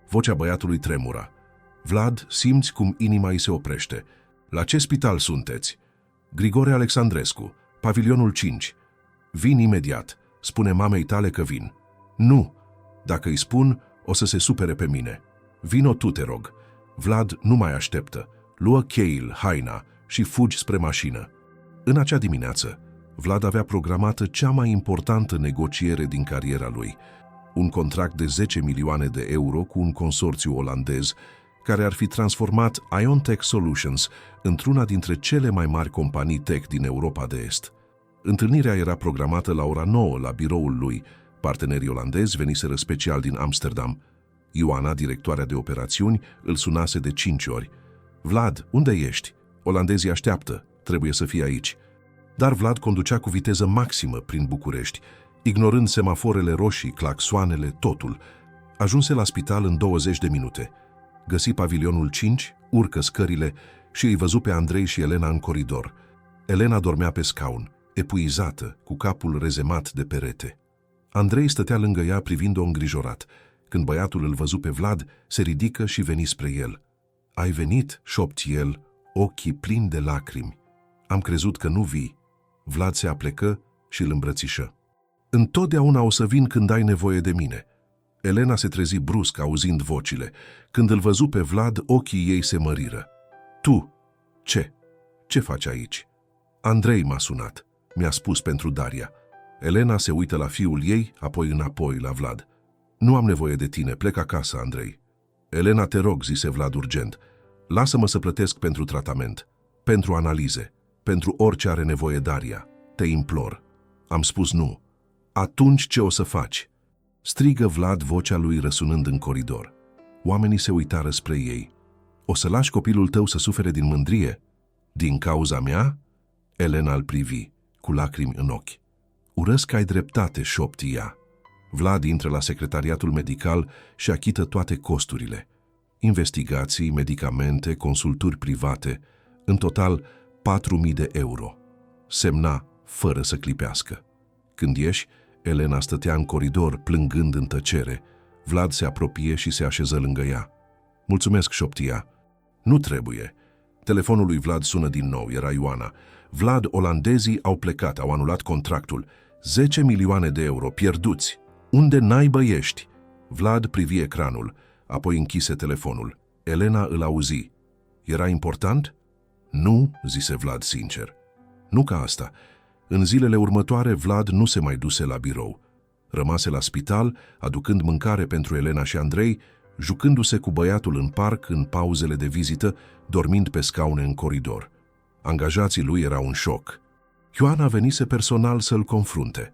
Speaker 1: Vocea băiatului tremura. "Vlad, simți cum inima îi se oprește. La ce spital sunteți?" "Grigore Alexandrescu, pavilionul 5. "Vin imediat. Spune mamei tale că vin." "Nu. Dacă îi spun, o să se supere pe mine. Vino tu, te rog." Vlad nu mai așteptă. Luă cheil, haina și fugi spre mașină. În acea dimineață, Vlad avea programată cea mai importantă negociere din cariera lui. Un contract de 10 milioane de euro cu un consorțiu olandez care ar fi transformat Iontech Solutions într-una dintre cele mai mari companii tech din Europa de Est. Întâlnirea era programată la ora 9 la biroul lui. Partenerii olandezi veniseră special din Amsterdam. Ioana, directoarea de operațiuni, îl sunase de 5 ori. "Vlad, unde ești? Olandezii așteaptă. Trebuie să fii aici." Dar Vlad conducea cu viteză maximă prin București, ignorând semaforele roșii, claxoanele, totul. Ajunse la spital în 20 de minute. Găsi pavilionul 5, urcă scările și îi văzu pe Andrei și Elena în coridor. Elena dormea pe scaun, epuizată, cu capul rezemat de perete. Andrei stătea lângă ea privind-o îngrijorat. Când băiatul îl văzu pe Vlad, se ridică și veni spre el. "Ai venit?" șopti el, ochii plini de lacrimi. "Am crezut că nu vii." Vlad se aplecă și îl îmbrățișă. "Întotdeauna o să vin când ai nevoie de mine." Elena se trezi brusc, auzind vocile. Când îl văzu pe Vlad, ochii ei se măriră. "Tu? Ce? Ce faci aici?" "Andrei m-a sunat. Mi-a spus pentru Daria." Elena se uită la fiul ei, apoi înapoi la Vlad. "Nu am nevoie de tine, plec acasă, Andrei." "Elena, te rog," zise Vlad urgent. "Lasă-mă să plătesc pentru tratament, pentru analize, pentru orice are nevoie Daria. Te implor." "Am spus nu." "Atunci ce o să faci?" Strigă Vlad, vocea lui răsunând în coridor. Oamenii se uitară spre ei. "O să lași copilul tău să sufere din mândrie? Din cauza mea?" Elena îl privi, cu lacrimi în ochi. "Urăsc că ai dreptate," șopti ea. Vlad intră la secretariatul medical și achită toate costurile. Investigații, medicamente, consulturi private, în total 4.000 de euro. Semna fără să clipească. Când ieși, Elena stătea în coridor, plângând în tăcere. Vlad se apropie și se așeză lângă ea. "Mulțumesc," șopti ea. "Nu trebuie." Telefonul lui Vlad sună din nou, era Ioana. "Vlad, olandezii au plecat, au anulat contractul. 10 milioane de euro pierduți. Unde naibă ești?" Vlad privi ecranul, apoi închise telefonul. Elena îl auzi. "Era important?" "Nu," zise Vlad sincer. "Nu ca asta." În zilele următoare, Vlad nu se mai duse la birou. Rămase la spital, aducând mâncare pentru Elena și Andrei, jucându-se cu băiatul în parc, în pauzele de vizită, dormind pe scaune în coridor. Angajații lui erau în șoc. Ioana venise personal să-l confrunte.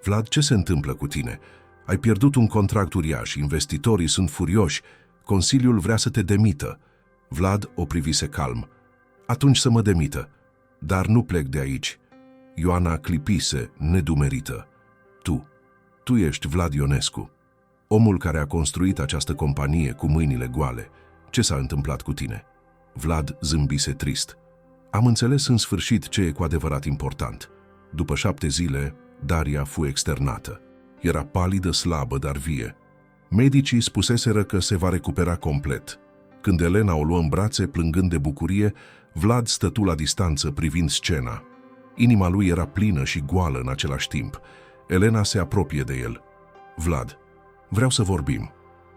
Speaker 1: "Vlad, ce se întâmplă cu tine? Ai pierdut un contract uriaș, investitorii sunt furioși, Consiliul vrea să te demită." Vlad o privise calm. "Atunci să mă demită, dar nu plec de aici." Ioana clipise, nedumerită. Tu ești Vlad Ionescu, omul care a construit această companie cu mâinile goale. Ce s-a întâmplat cu tine?" Vlad zâmbise trist. "Am înțeles în sfârșit ce e cu adevărat important. După 7 zile, Daria fu externată. Era palidă, slabă, dar vie. Medicii spuseseră că se va recupera complet. Când Elena o luă în brațe, plângând de bucurie, Vlad stătu la distanță privind scena. Inima lui era plină și goală în același timp. Elena se apropie de el. "Vlad, vreau să vorbim.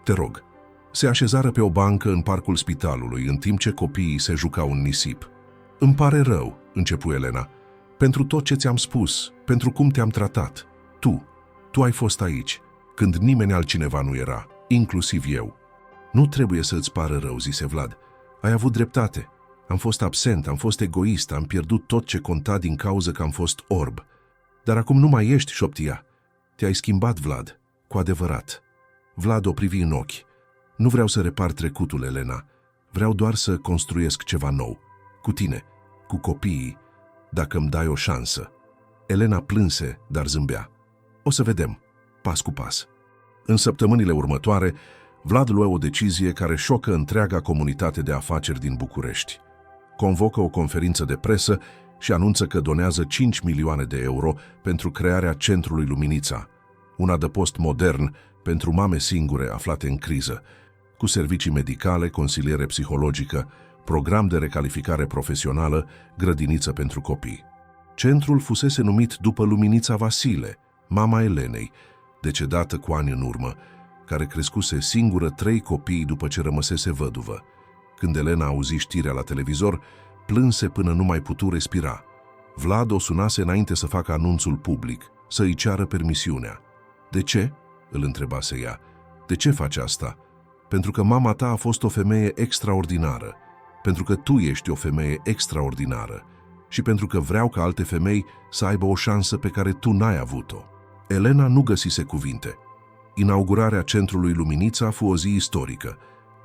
Speaker 1: Te rog." Se așezară pe o bancă în parcul spitalului, în timp ce copiii se jucau în nisip. "Îmi pare rău," începu Elena, "pentru tot ce ți-am spus, pentru cum te-am tratat. Tu ai fost aici, când nimeni altcineva nu era, inclusiv eu." "Nu trebuie să îți pară rău," zise Vlad. "Ai avut dreptate. Am fost absent, am fost egoist, am pierdut tot ce conta din cauza că am fost orb. Dar acum nu mai ești," șopti ea. "Te-ai schimbat, Vlad, cu adevărat." Vlad o privi în ochi. "Nu vreau să repar trecutul, Elena. Vreau doar să construiesc ceva nou. Cu tine, cu copiii, dacă îmi dai o șansă." Elena plânse, dar zâmbea. "O să vedem, pas cu pas." În săptămânile următoare, Vlad luă o decizie care șocă întreaga comunitate de afaceri din București. Convocă o conferință de presă și anunță că donează 5 milioane de euro pentru crearea Centrului Luminița, un adăpost modern pentru mame singure aflate în criză, cu servicii medicale, consiliere psihologică, program de recalificare profesională, grădiniță pentru copii. Centrul fusese numit după Luminița Vasile, mama Elenei, decedată cu ani în urmă, care crescuse singură 3 copii după ce rămăsese văduvă. Când Elena auzi știrea la televizor, plânse până nu mai putu respira. Vlad o sunase înainte să facă anunțul public, să îi ceară permisiunea. "De ce?" îl întrebase ea. "De ce faci asta?" "Pentru că mama ta a fost o femeie extraordinară, pentru că tu ești o femeie extraordinară și pentru că vreau ca alte femei să aibă o șansă pe care tu n-ai avut-o." Elena nu găsise cuvinte. Inaugurarea Centrului Luminița fu o zi istorică.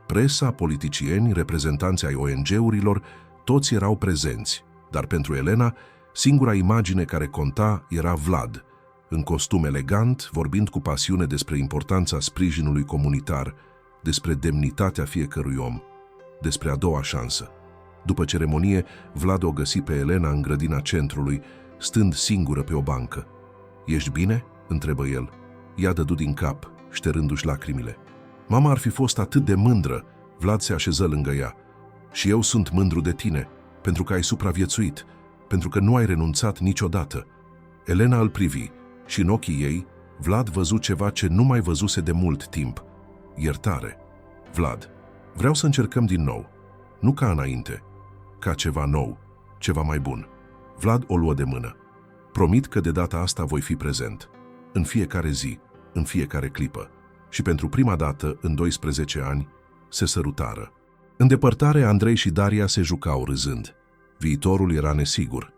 Speaker 1: Presa, politicieni, reprezentanții ai ONG-urilor, toți erau prezenți, dar pentru Elena, singura imagine care conta era Vlad, în costum elegant, vorbind cu pasiune despre importanța sprijinului comunitar, despre demnitatea fiecărui om, despre a doua șansă. După ceremonie, Vlad o găsi pe Elena în grădina centrului, stând singură pe o bancă. "Ești bine?" întrebă el. Ea dădu din cap, șterându-și lacrimile. "Mama ar fi fost atât de mândră." Vlad se așeză lângă ea. "Și eu sunt mândru de tine, pentru că ai supraviețuit, pentru că nu ai renunțat niciodată." Elena îl privi și în ochii ei, Vlad văzu ceva ce nu mai văzuse de mult timp. Iertare. "Vlad, vreau să încercăm din nou. Nu ca înainte, ca ceva nou, ceva mai bun." Vlad o luă de mână. "Promit că de data asta voi fi prezent. În fiecare zi, în fiecare clipă." Și pentru prima dată, în 12 ani, se sărutară. În depărtare, Andrei și Daria se jucau râzând. Viitorul era nesigur,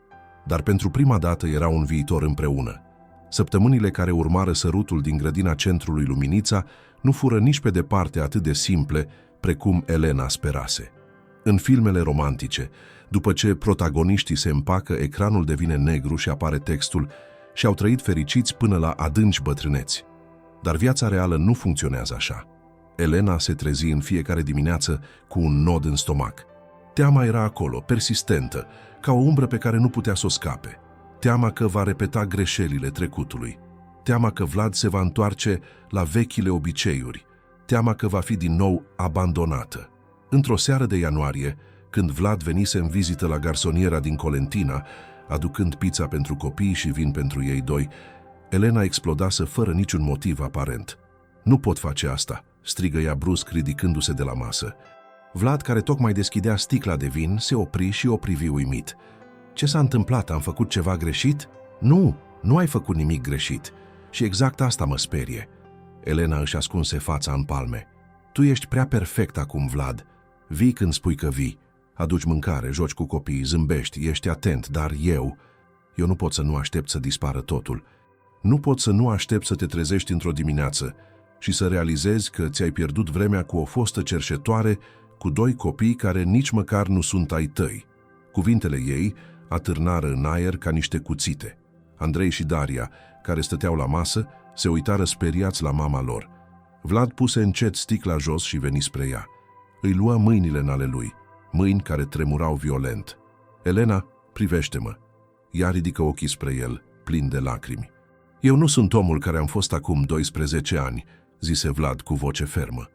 Speaker 1: dar pentru prima dată era un viitor împreună. Săptămânile care urmară sărutul din grădina centrului Luminița nu fură nici pe departe atât de simple precum Elena sperase. În filmele romantice, după ce protagoniștii se împacă, ecranul devine negru și apare textul "și-au trăit fericiți până la adânci bătrâneți." Dar viața reală nu funcționează așa. Elena se trezi în fiecare dimineață cu un nod în stomac. Teama era acolo, persistentă, ca o umbră pe care nu putea să o scape. Teama că va repeta greșelile trecutului. Teama că Vlad se va întoarce la vechile obiceiuri. Teama că va fi din nou abandonată. Într-o seară de ianuarie, când Vlad venise în vizită la garsoniera din Colentina, aducând pizza pentru copii și vin pentru ei doi, Elena explodase fără niciun motiv aparent. "Nu pot face asta," strigă ea brusc, ridicându-se de la masă. Vlad, care tocmai deschidea sticla de vin, se opri și o privi uimit. "Ce s-a întâmplat? Am făcut ceva greșit?" "Nu, nu ai făcut nimic greșit. Și exact asta mă sperie." Elena își ascunse fața în palme. "Tu ești prea perfect acum, Vlad. Vii când spui că vii. Aduci mâncare, joci cu copiii, zâmbești, ești atent, dar eu nu pot să nu aștept să dispară totul. Nu pot să nu aștept să te trezești într-o dimineață și să realizezi că ți-ai pierdut vremea cu o fostă cerșetoare, cu 2 copii care nici măcar nu sunt ai tăi." Cuvintele ei atârnară în aer ca niște cuțite. Andrei și Daria, care stăteau la masă, se uitară speriați la mama lor. Vlad puse încet sticla jos și veni spre ea. Îi luă mâinile în ale lui, mâini care tremurau violent. "Elena, privește-mă." Ea ridică ochii spre el, plin de lacrimi. "Eu nu sunt omul care am fost acum 12 ani, zise Vlad cu voce fermă.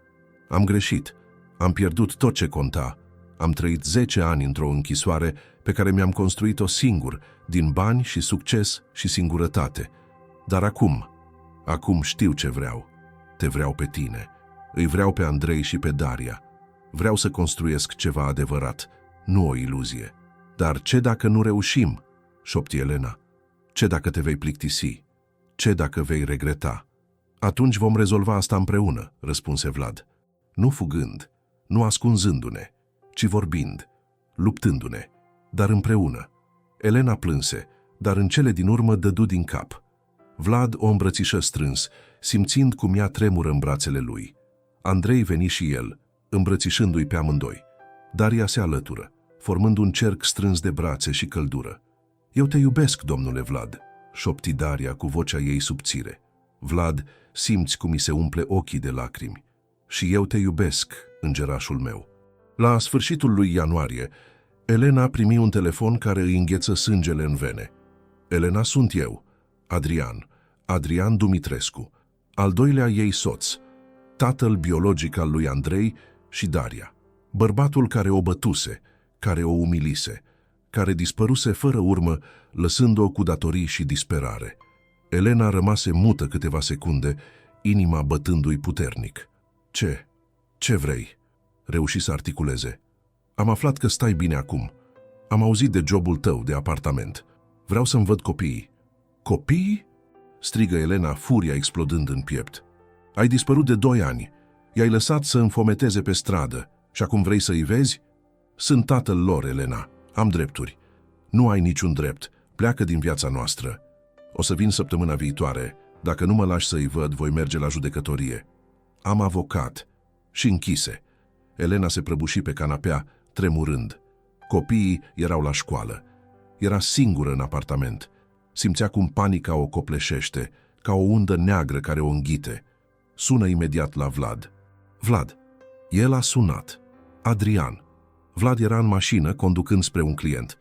Speaker 1: "Am greșit. Am pierdut tot ce conta. Am trăit 10 ani într-o închisoare pe care mi-am construit-o singur, din bani și succes și singurătate. Dar acum știu ce vreau. Te vreau pe tine. Îi vreau pe Andrei și pe Daria. Vreau să construiesc ceva adevărat, nu o iluzie." "Dar ce dacă nu reușim?" șopti Elena. "Ce dacă te vei plictisi? Ce dacă vei regreta?" "Atunci vom rezolva asta împreună," răspunse Vlad. "Nu fugând, nu ascunzându-ne, ci vorbind, luptându-ne, dar împreună." Elena plânse, dar în cele din urmă dădu din cap. Vlad o îmbrățișă strâns, simțind cum ea tremură în brațele lui. Andrei veni și el, îmbrățișându-i pe amândoi. Daria se alătură, formând un cerc strâns de brațe și căldură. "Eu te iubesc, domnule Vlad," șopti Daria cu vocea ei subțire. "Vlad, simți cum mi se umple ochii de lacrimi. Și eu te iubesc, îngerașul meu." La sfârșitul lui ianuarie, Elena primi un telefon care îi îngheță sângele în vene. "Elena, sunt eu, Adrian Dumitrescu, al doilea ei soț, tatăl biologic al lui Andrei și Daria, bărbatul care o bătuse, care o umilise, care dispăruse fără urmă, lăsând-o cu datorii și disperare." Elena rămase mută câteva secunde, inima bătându-i puternic. Ce vrei?" reuși să articuleze. "Am aflat că stai bine acum. Am auzit de jobul tău de apartament. Vreau să-mi văd copiii." "Copiii?" strigă Elena, furia explodând în piept. "Ai dispărut de 2 ani. I-ai lăsat să înfometeze pe stradă și acum vrei să-i vezi?" "Sunt tatăl lor, Elena. Am drepturi." "Nu ai niciun drept. Pleacă din viața noastră." "O să vin săptămâna viitoare. Dacă nu mă lași să-i văd, voi merge la judecătorie." "Am avocat." Și închise. Elena se prăbuși pe canapea, tremurând. Copiii erau la școală. Era singură în apartament. Simțea cum panica o copleșește, ca o undă neagră care o înghite. Sună imediat la Vlad. "Vlad." El a sunat. "Adrian." Vlad era în mașină, conducând spre un client.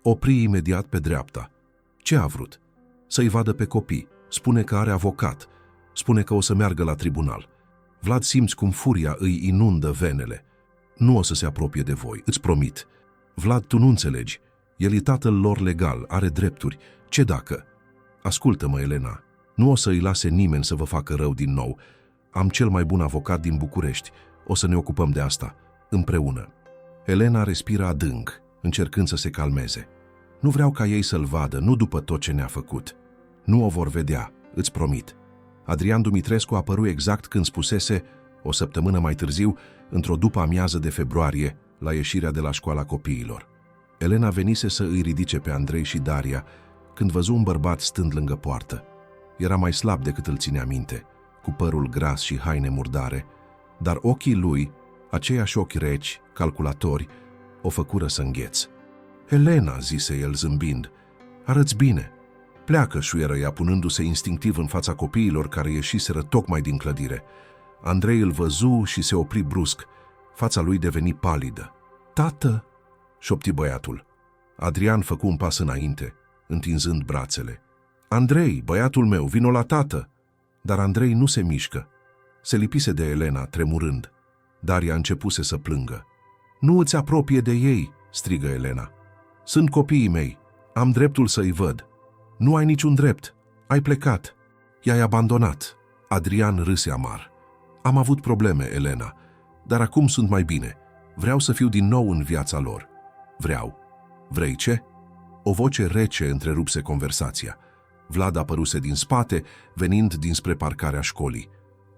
Speaker 1: Opri imediat pe dreapta. Ce a vrut? Să-i vadă pe copii. Spune că are avocat. Spune că o să meargă la tribunal. Vlad, simți cum furia îi inundă venele. Nu o să se apropie de voi, îți promit. Vlad, tu nu înțelegi. El e tatăl lor legal, are drepturi. Ce dacă? Ascultă-mă, Elena. Nu o să îi lase nimeni să vă facă rău din nou. Am cel mai bun avocat din București. O să ne ocupăm de asta, împreună. Elena respiră adânc, încercând să se calmeze. Nu vreau ca ei să-l vadă, nu după tot ce ne-a făcut. Nu o vor vedea, îți promit. Adrian Dumitrescu a apărut exact când spusese, o săptămână mai târziu, într-o după-amiază de februarie, la ieșirea de la școala copiilor. Elena venise să îi ridice pe Andrei și Daria, când văzu un bărbat stând lângă poartă. Era mai slab decât îl ținea minte, cu părul gras și haine murdare, dar ochii lui, aceiași ochi reci, calculatori, o făcură să îngheț. Elena, zise el zâmbind, arăți bine. Pleacă, șuieră ea, punându-se instinctiv în fața copiilor care ieșiseră tocmai din clădire. Andrei îl văzu și se opri brusc. Fața lui deveni palidă. Tată, șopti băiatul. Adrian făcu un pas înainte, întinzând brațele. Andrei, băiatul meu, vino la tată! Dar Andrei nu se mișcă. Se lipise de Elena, tremurând. Daria începuse să plângă. Nu îți apropie de ei, strigă Elena. Sunt copiii mei. Am dreptul să-i văd. Nu ai niciun drept. Ai plecat. I-ai abandonat. Adrian râse amar. Am avut probleme, Elena, dar acum sunt mai bine. Vreau să fiu din nou în viața lor. Vreau. Vrei ce? O voce rece întrerupse conversația. Vlad apăruse din spate, venind dinspre parcarea școlii.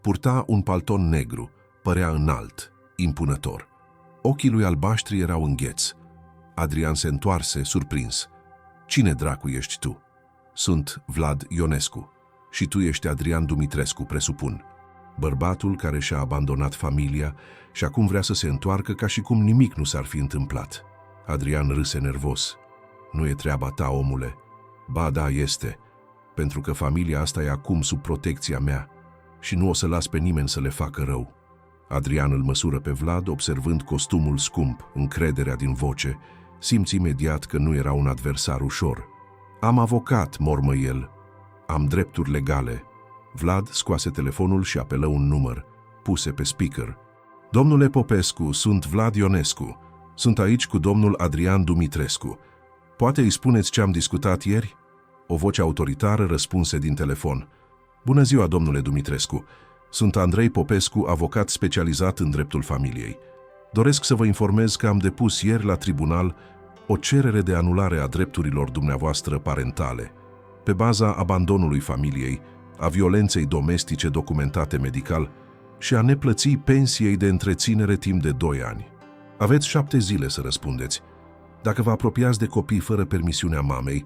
Speaker 1: Purta un palton negru, părea înalt, impunător. Ochii lui albaștri erau îngheți. Adrian se întoarse, surprins. Cine dracu ești tu? Sunt Vlad Ionescu. Și tu ești Adrian Dumitrescu, presupun. Bărbatul care și-a abandonat familia și acum vrea să se întoarcă ca și cum nimic nu s-ar fi întâmplat. Adrian râse nervos. Nu e treaba ta, omule. Ba da, este. Pentru că familia asta e acum sub protecția mea și nu o să las pe nimeni să le facă rău. Adrian îl măsură pe Vlad, observând costumul scump, încrederea din voce. Simți imediat că nu era un adversar ușor. Am avocat, mormă el. Am drepturi legale. Vlad scoase telefonul și apelă un număr. Puse pe speaker. Domnule Popescu, sunt Vlad Ionescu. Sunt aici cu domnul Adrian Dumitrescu. Poate îi spuneți ce am discutat ieri? O voce autoritară răspunse din telefon. Bună ziua, domnule Dumitrescu. Sunt Andrei Popescu, avocat specializat în dreptul familiei. Doresc să vă informez că am depus ieri la tribunal o cerere de anulare a drepturilor dumneavoastră parentale, pe baza abandonului familiei, a violenței domestice documentate medical și a neplății pensiei de întreținere timp de 2 ani. Aveți 7 zile să răspundeți. Dacă vă apropiați de copii fără permisiunea mamei,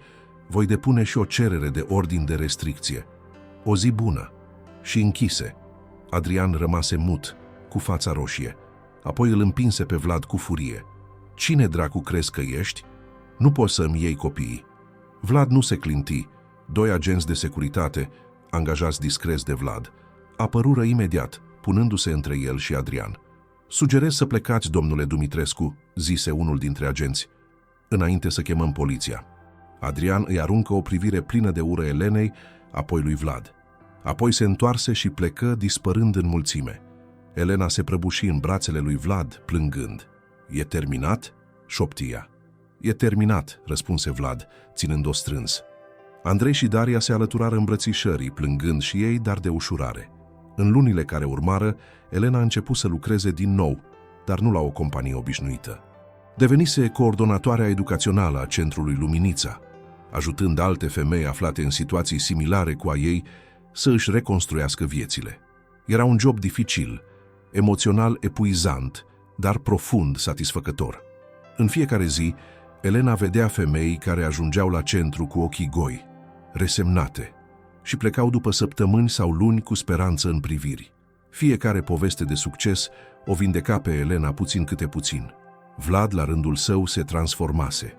Speaker 1: voi depune și o cerere de ordin de restricție. O zi bună. Și închise. Adrian rămase mut, cu fața roșie. Apoi îl împinse pe Vlad cu furie. Cine dracu crezi că ești? Nu poți să-mi iei copiii. Vlad nu se clinti. 2 agenți de securitate, angajați discreți de Vlad, apărură imediat, punându-se între el și Adrian. Sugerez să plecați, domnule Dumitrescu, zise unul dintre agenți, înainte să chemăm poliția. Adrian îi aruncă o privire plină de ură Elenei, apoi lui Vlad. Apoi se întoarse și plecă, dispărând în mulțime. Elena se prăbuși în brațele lui Vlad, plângând. E terminat?" șopti ea. E terminat," răspunse Vlad, ținând-o strâns. Andrei și Daria se alăturară îmbrățișării, plângând și ei, dar de ușurare. În lunile care urmară, Elena a început să lucreze din nou, dar nu la o companie obișnuită. Devenise coordonatoarea educațională a Centrului Luminița, ajutând alte femei aflate în situații similare cu a ei să își reconstruiască viețile. Era un job dificil, emoțional epuizant, dar profund satisfăcător. În fiecare zi, Elena vedea femei care ajungeau la centru cu ochii goi, resemnate, și plecau după săptămâni sau luni cu speranță în priviri. Fiecare poveste de succes o vindeca pe Elena puțin câte puțin. Vlad, la rândul său, se transformase.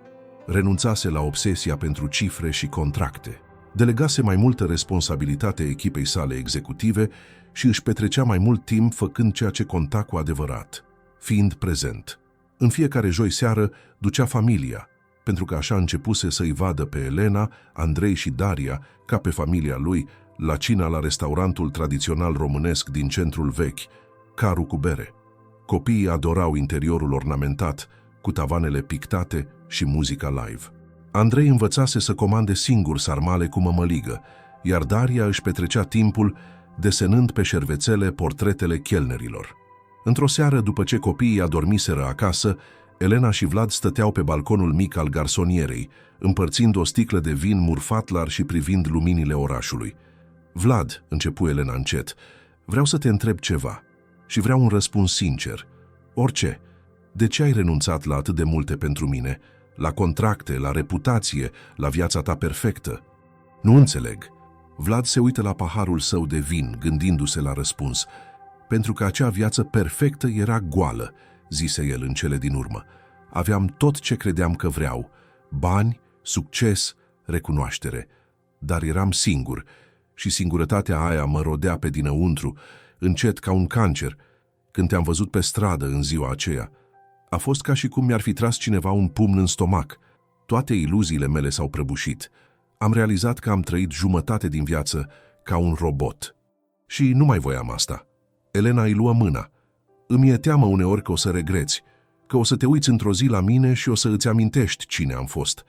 Speaker 1: Renunțase la obsesia pentru cifre și contracte. Delegase mai multă responsabilitate echipei sale executive și își petrecea mai mult timp făcând ceea ce conta cu adevărat, fiind prezent. În fiecare joi seară ducea familia, pentru că așa începuse să-i vadă pe Elena, Andrei și Daria, ca pe familia lui, la cina la restaurantul tradițional românesc din centrul vechi, Caru cu bere. Copiii adorau interiorul ornamentat, cu tavanele pictate și muzica live. Andrei învățase să comande singur sarmale cu mămăligă, iar Daria își petrecea timpul desenând pe șervețele portretele chelnerilor. Într-o seară, după ce copiii adormiseră acasă, Elena și Vlad stăteau pe balconul mic al garsonierei, împărțind o sticlă de vin murfatlar și privind luminile orașului. Vlad, începu Elena încet, vreau să te întreb ceva și vreau un răspuns sincer. Orice. De ce ai renunțat la atât de multe pentru mine? La contracte, la reputație, la viața ta perfectă? Nu înțeleg. Vlad se uită la paharul său de vin, gândindu-se la răspuns. Pentru că acea viață perfectă era goală, zise el în cele din urmă. Aveam tot ce credeam că vreau. Bani, succes, recunoaștere. Dar eram singur și singurătatea aia mă rodea pe dinăuntru, încet ca un cancer. Când te-am văzut pe stradă în ziua aceea, a fost ca și cum mi-ar fi tras cineva un pumn în stomac. Toate iluziile mele s-au prăbușit. Am realizat că am trăit jumătate din viață ca un robot. Și nu mai voiam asta. Elena îi luă mâna. Îmi e teamă uneori că o să regreți, că o să te uiți într-o zi la mine și o să îți amintești cine am fost.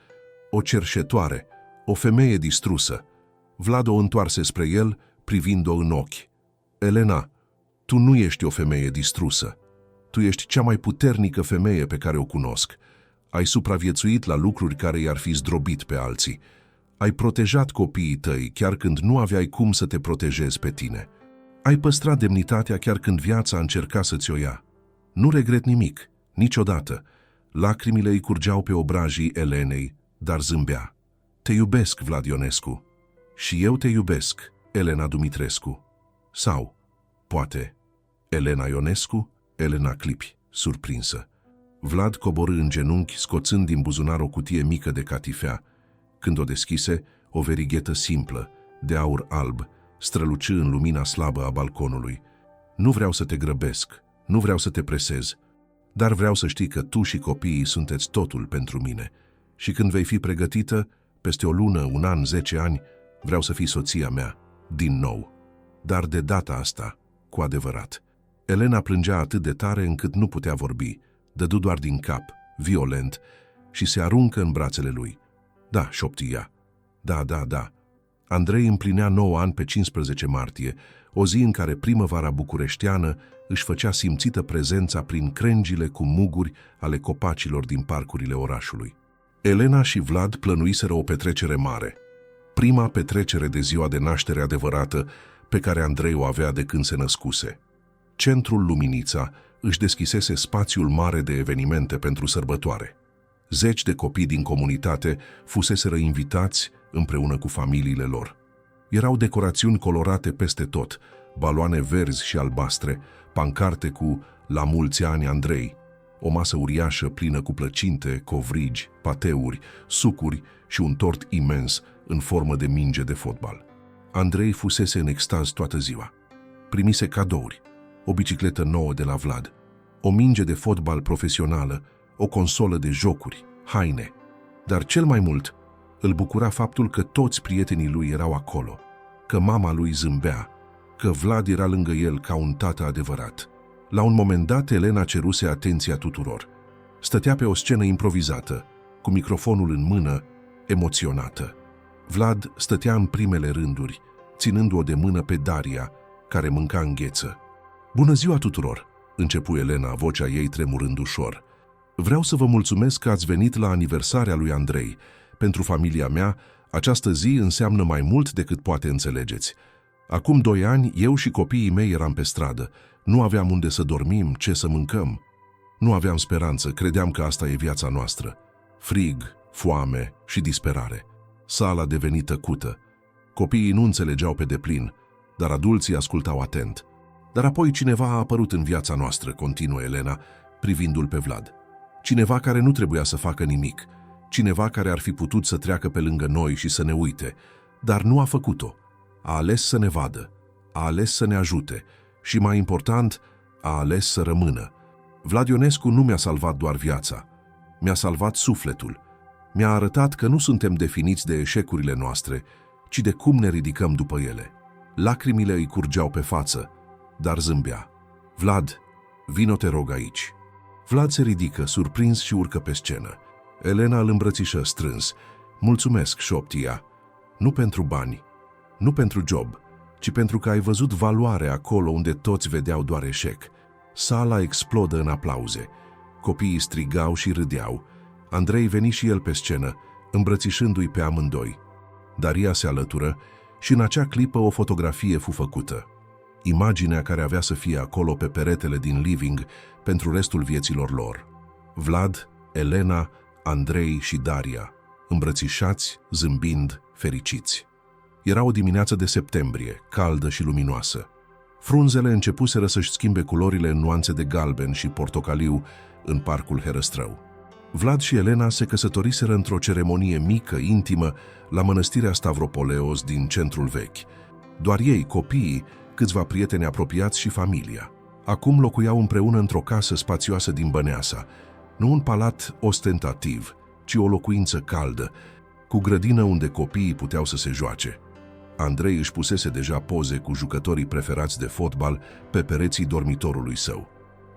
Speaker 1: O cerșetoare, o femeie distrusă. Vlad o întoarse spre el, privind-o în ochi. Elena, tu nu ești o femeie distrusă. Tu ești cea mai puternică femeie pe care o cunosc. Ai supraviețuit la lucruri care i-ar fi zdrobit pe alții. Ai protejat copiii tăi chiar când nu aveai cum să te protejezi pe tine. Ai păstrat demnitatea chiar când viața încerca să-ți o ia. Nu regret nimic, niciodată. Lacrimile îi curgeau pe obrajii Elenei, dar zâmbea. Te iubesc, Vlad Ionescu. Și eu te iubesc, Elena Dumitrescu. Sau, poate, Elena Ionescu? Elena clipi, surprinsă. Vlad coborî în genunchi, scoțând din buzunar o cutie mică de catifea. Când o deschise, o verighetă simplă, de aur alb, străluci în lumina slabă a balconului. Nu vreau să te grăbesc, nu vreau să te presez, dar vreau să știi că tu și copiii sunteți totul pentru mine. Și când vei fi pregătită, peste o lună, un an, 10 ani, vreau să fii soția mea, din nou. Dar de data asta, cu adevărat. Elena plângea atât de tare încât nu putea vorbi, dădu doar din cap, violent, și se aruncă în brațele lui. Da, șopti ea. Da. Andrei împlinea 9 ani pe 15 martie, o zi în care primăvara bucureșteană își făcea simțită prezența prin crengile cu muguri ale copacilor din parcurile orașului. Elena și Vlad plănuiseră o petrecere mare. Prima petrecere de ziua de naștere adevărată pe care Andrei o avea de când se născuse. Centrul Luminița își deschisese spațiul mare de evenimente pentru sărbătoare. Zeci de copii din comunitate fuseseră invitați împreună cu familiile lor. Erau decorațiuni colorate peste tot, baloane verzi și albastre, pancarte cu "La mulți ani, Andrei", o masă uriașă plină cu plăcinte, covrigi, pateuri, sucuri și un tort imens în formă de minge de fotbal. Andrei fusese în extaz toată ziua. Primise cadouri, o bicicletă nouă de la Vlad, o minge de fotbal profesională, o consolă de jocuri, haine. Dar cel mai mult îl bucura faptul că toți prietenii lui erau acolo, că mama lui zâmbea, că Vlad era lângă el ca un tată adevărat. La un moment dat, Elena ceruse atenția tuturor. Stătea pe o scenă improvizată, cu microfonul în mână, emoționată. Vlad stătea în primele rânduri, ținându-o de mână pe Daria, care mânca în gheță. Bună ziua tuturor, începu Elena, vocea ei tremurând ușor. Vreau să vă mulțumesc că ați venit la aniversarea lui Andrei. Pentru familia mea, această zi înseamnă mai mult decât poate înțelegeți. Acum 2 ani, eu și copiii mei eram pe stradă. Nu aveam unde să dormim, ce să mâncăm. Nu aveam speranță, credeam că asta e viața noastră. Frig, foame și disperare. Sala devenit tăcută. Copiii nu înțelegeau pe deplin, dar adulții ascultau atent. Dar apoi cineva a apărut în viața noastră, continuă Elena, privindu-l pe Vlad. Cineva care nu trebuia să facă nimic. Cineva care ar fi putut să treacă pe lângă noi și să ne uite, dar nu a făcut-o. A ales să ne vadă, a ales să ne ajute și, mai important, a ales să rămână. Vlad Ionescu nu mi-a salvat doar viața, mi-a salvat sufletul. Mi-a arătat că nu suntem definiți de eșecurile noastre, ci de cum ne ridicăm după ele. Lacrimile îi curgeau pe față, dar zâmbea. Vlad, vino te rog aici. Vlad se ridică, surprins, și urcă pe scenă. Elena îl îmbrățișă strâns. Mulțumesc, șopti ea. Nu pentru bani, nu pentru job, ci pentru că ai văzut valoare acolo unde toți vedeau doar eșec. Sala explodă în aplauze. Copiii strigau și râdeau. Andrei veni și el pe scenă, îmbrățișându-i pe amândoi. Daria se alătură și în acea clipă o fotografie fu făcută. Imaginea care avea să fie acolo pe peretele din living pentru restul vieților lor. Vlad, Elena, Andrei și Daria, îmbrățișați, zâmbind, fericiți. Era o dimineață de septembrie, caldă și luminoasă. Frunzele începuseră să-și schimbe culorile în nuanțe de galben și portocaliu în parcul Herăstrău. Vlad și Elena se căsătoriseră într-o ceremonie mică, intimă, la mănăstirea Stavropoleos din centrul vechi. Doar ei, copiii, câțiva prieteni apropiați și familia. Acum locuiau împreună într-o casă spațioasă din Băneasa, nu un palat ostentativ, ci o locuință caldă, cu grădină unde copiii puteau să se joace. Andrei își pusese deja poze cu jucătorii preferați de fotbal pe pereții dormitorului său.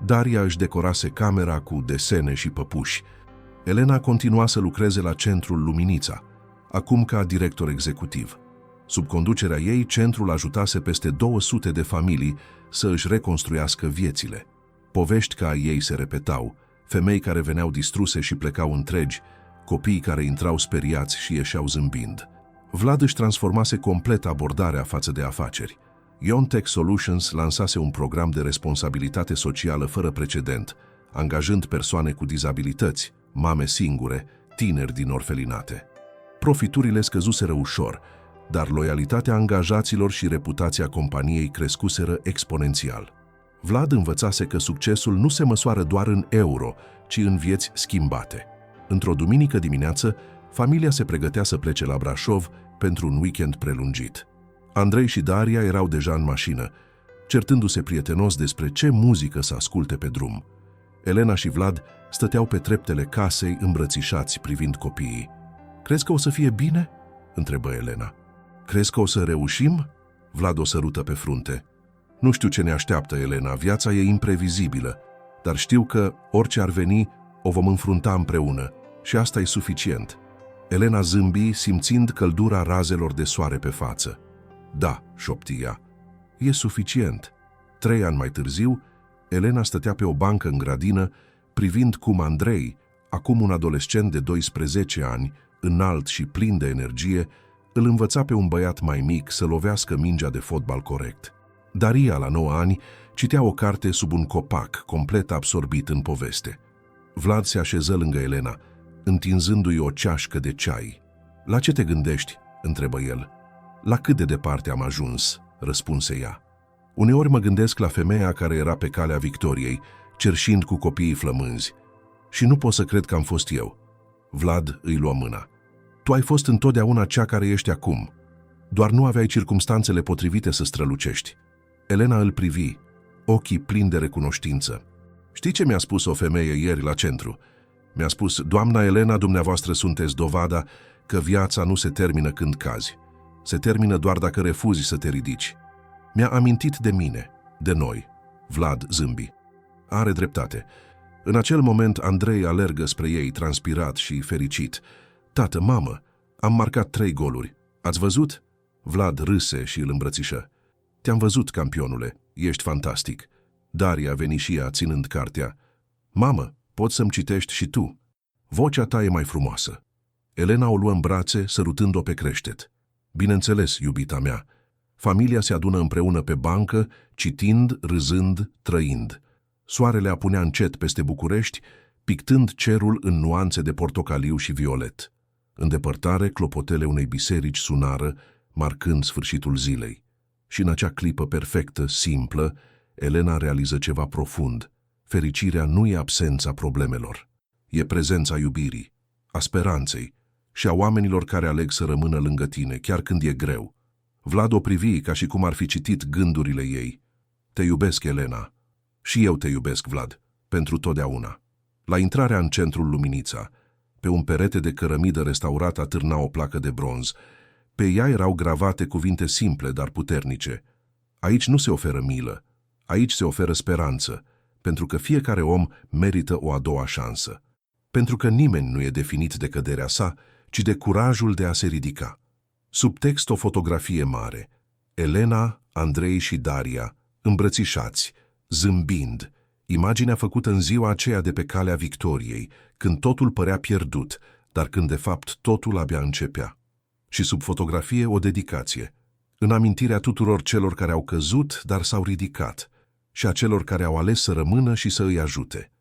Speaker 1: Daria își decorase camera cu desene și păpuși. Elena continua să lucreze la centrul Luminița, acum ca director executiv. Sub conducerea ei, centrul ajutase peste 200 de familii să își reconstruiască viețile. Povești ca ei se repetau, femei care veneau distruse și plecau întregi, copii care intrau speriați și ieșeau zâmbind. Vlad își transformase complet abordarea față de afaceri. Iontech Solutions lansase un program de responsabilitate socială fără precedent, angajând persoane cu dizabilități, mame singure, tineri din orfelinate. Profiturile scăzuseră ușor, dar loialitatea angajaților și reputația companiei crescuseră exponențial. Vlad învățase că succesul nu se măsoară doar în euro, ci în vieți schimbate. Într-o duminică dimineață, familia se pregătea să plece la Brașov pentru un weekend prelungit. Andrei și Daria erau deja în mașină, certându-se prietenos despre ce muzică să asculte pe drum. Elena și Vlad stăteau pe treptele casei îmbrățișați privind copiii. "Crezi că o să fie bine?" întrebă Elena. "Crezi că o să reușim?" Vlad o sărută pe frunte. "Nu știu ce ne așteaptă, Elena, viața e imprevizibilă, dar știu că, orice ar veni, o vom înfrunta împreună și asta e suficient." Elena zâmbi, simțind căldura razelor de soare pe față. "Da," șopti ea, "e suficient." 3 ani mai târziu, Elena stătea pe o bancă în grădină, privind cum Andrei, acum un adolescent de 12 ani, înalt și plin de energie, îl învăța pe un băiat mai mic să lovească mingea de fotbal corect. Daria, la 9 ani, citea o carte sub un copac, complet absorbit în poveste. Vlad se așeză lângă Elena, întinzându-i o ceașcă de ceai. "La ce te gândești?" întrebă el. "La cât de departe am ajuns?" răspunse ea. "Uneori mă gândesc la femeia care era pe calea victoriei, cerșind cu copiii flămânzi. Și nu pot să cred că am fost eu." Vlad îi luă mâna. "Tu ai fost întotdeauna cea care ești acum. Doar nu aveai circumstanțele potrivite să strălucești." Elena îl privi, ochii plini de recunoștință. "Știi ce mi-a spus o femeie ieri la centru? Mi-a spus: 'Doamna Elena, dumneavoastră sunteți dovada că viața nu se termină când cazi. Se termină doar dacă refuzi să te ridici.' Mi-a amintit de mine, de noi." Vlad zâmbi. "Are dreptate." În acel moment, Andrei alergă spre ei, transpirat și fericit. "Tată, mamă, am marcat 3 goluri. Ați văzut?" Vlad râse și îl îmbrățișă. "Te-am văzut, campionule. Ești fantastic." Daria veni și ea, ținând cartea. "Mamă, poți să-mi citești și tu? Vocea ta e mai frumoasă." Elena o luă în brațe, sărutând-o pe creștet. "Bineînțeles, iubita mea." Familia se adună împreună pe bancă, citind, râzând, trăind. Soarele apunea încet peste București, pictând cerul în nuanțe de portocaliu și violet. În depărtare, clopotele unei biserici sunară, marcând sfârșitul zilei. Și în acea clipă perfectă, simplă, Elena realiză ceva profund. Fericirea nu e absența problemelor. E prezența iubirii, a speranței și a oamenilor care aleg să rămână lângă tine, chiar când e greu. Vlad o privi ca și cum ar fi citit gândurile ei. "Te iubesc, Elena." "Și eu te iubesc, Vlad. pentru totdeauna. La intrarea în centrul Luminița, pe un perete de cărămidă restaurat atârna o placă de bronz. Pe ea erau gravate cuvinte simple, dar puternice. Aici nu se oferă milă, aici se oferă speranță, pentru că fiecare om merită o a doua șansă. Pentru că nimeni nu e definit de căderea sa, ci de curajul de a se ridica. Sub text o fotografie mare. Elena, Andrei și Daria, îmbrățișați, zâmbind, imaginea făcută în ziua aceea de pe calea victoriei, când totul părea pierdut, dar când de fapt totul abia începea. Și sub fotografie o dedicație, în amintirea tuturor celor care au căzut, dar s-au ridicat, și a celor care au ales să rămână și să îi ajute.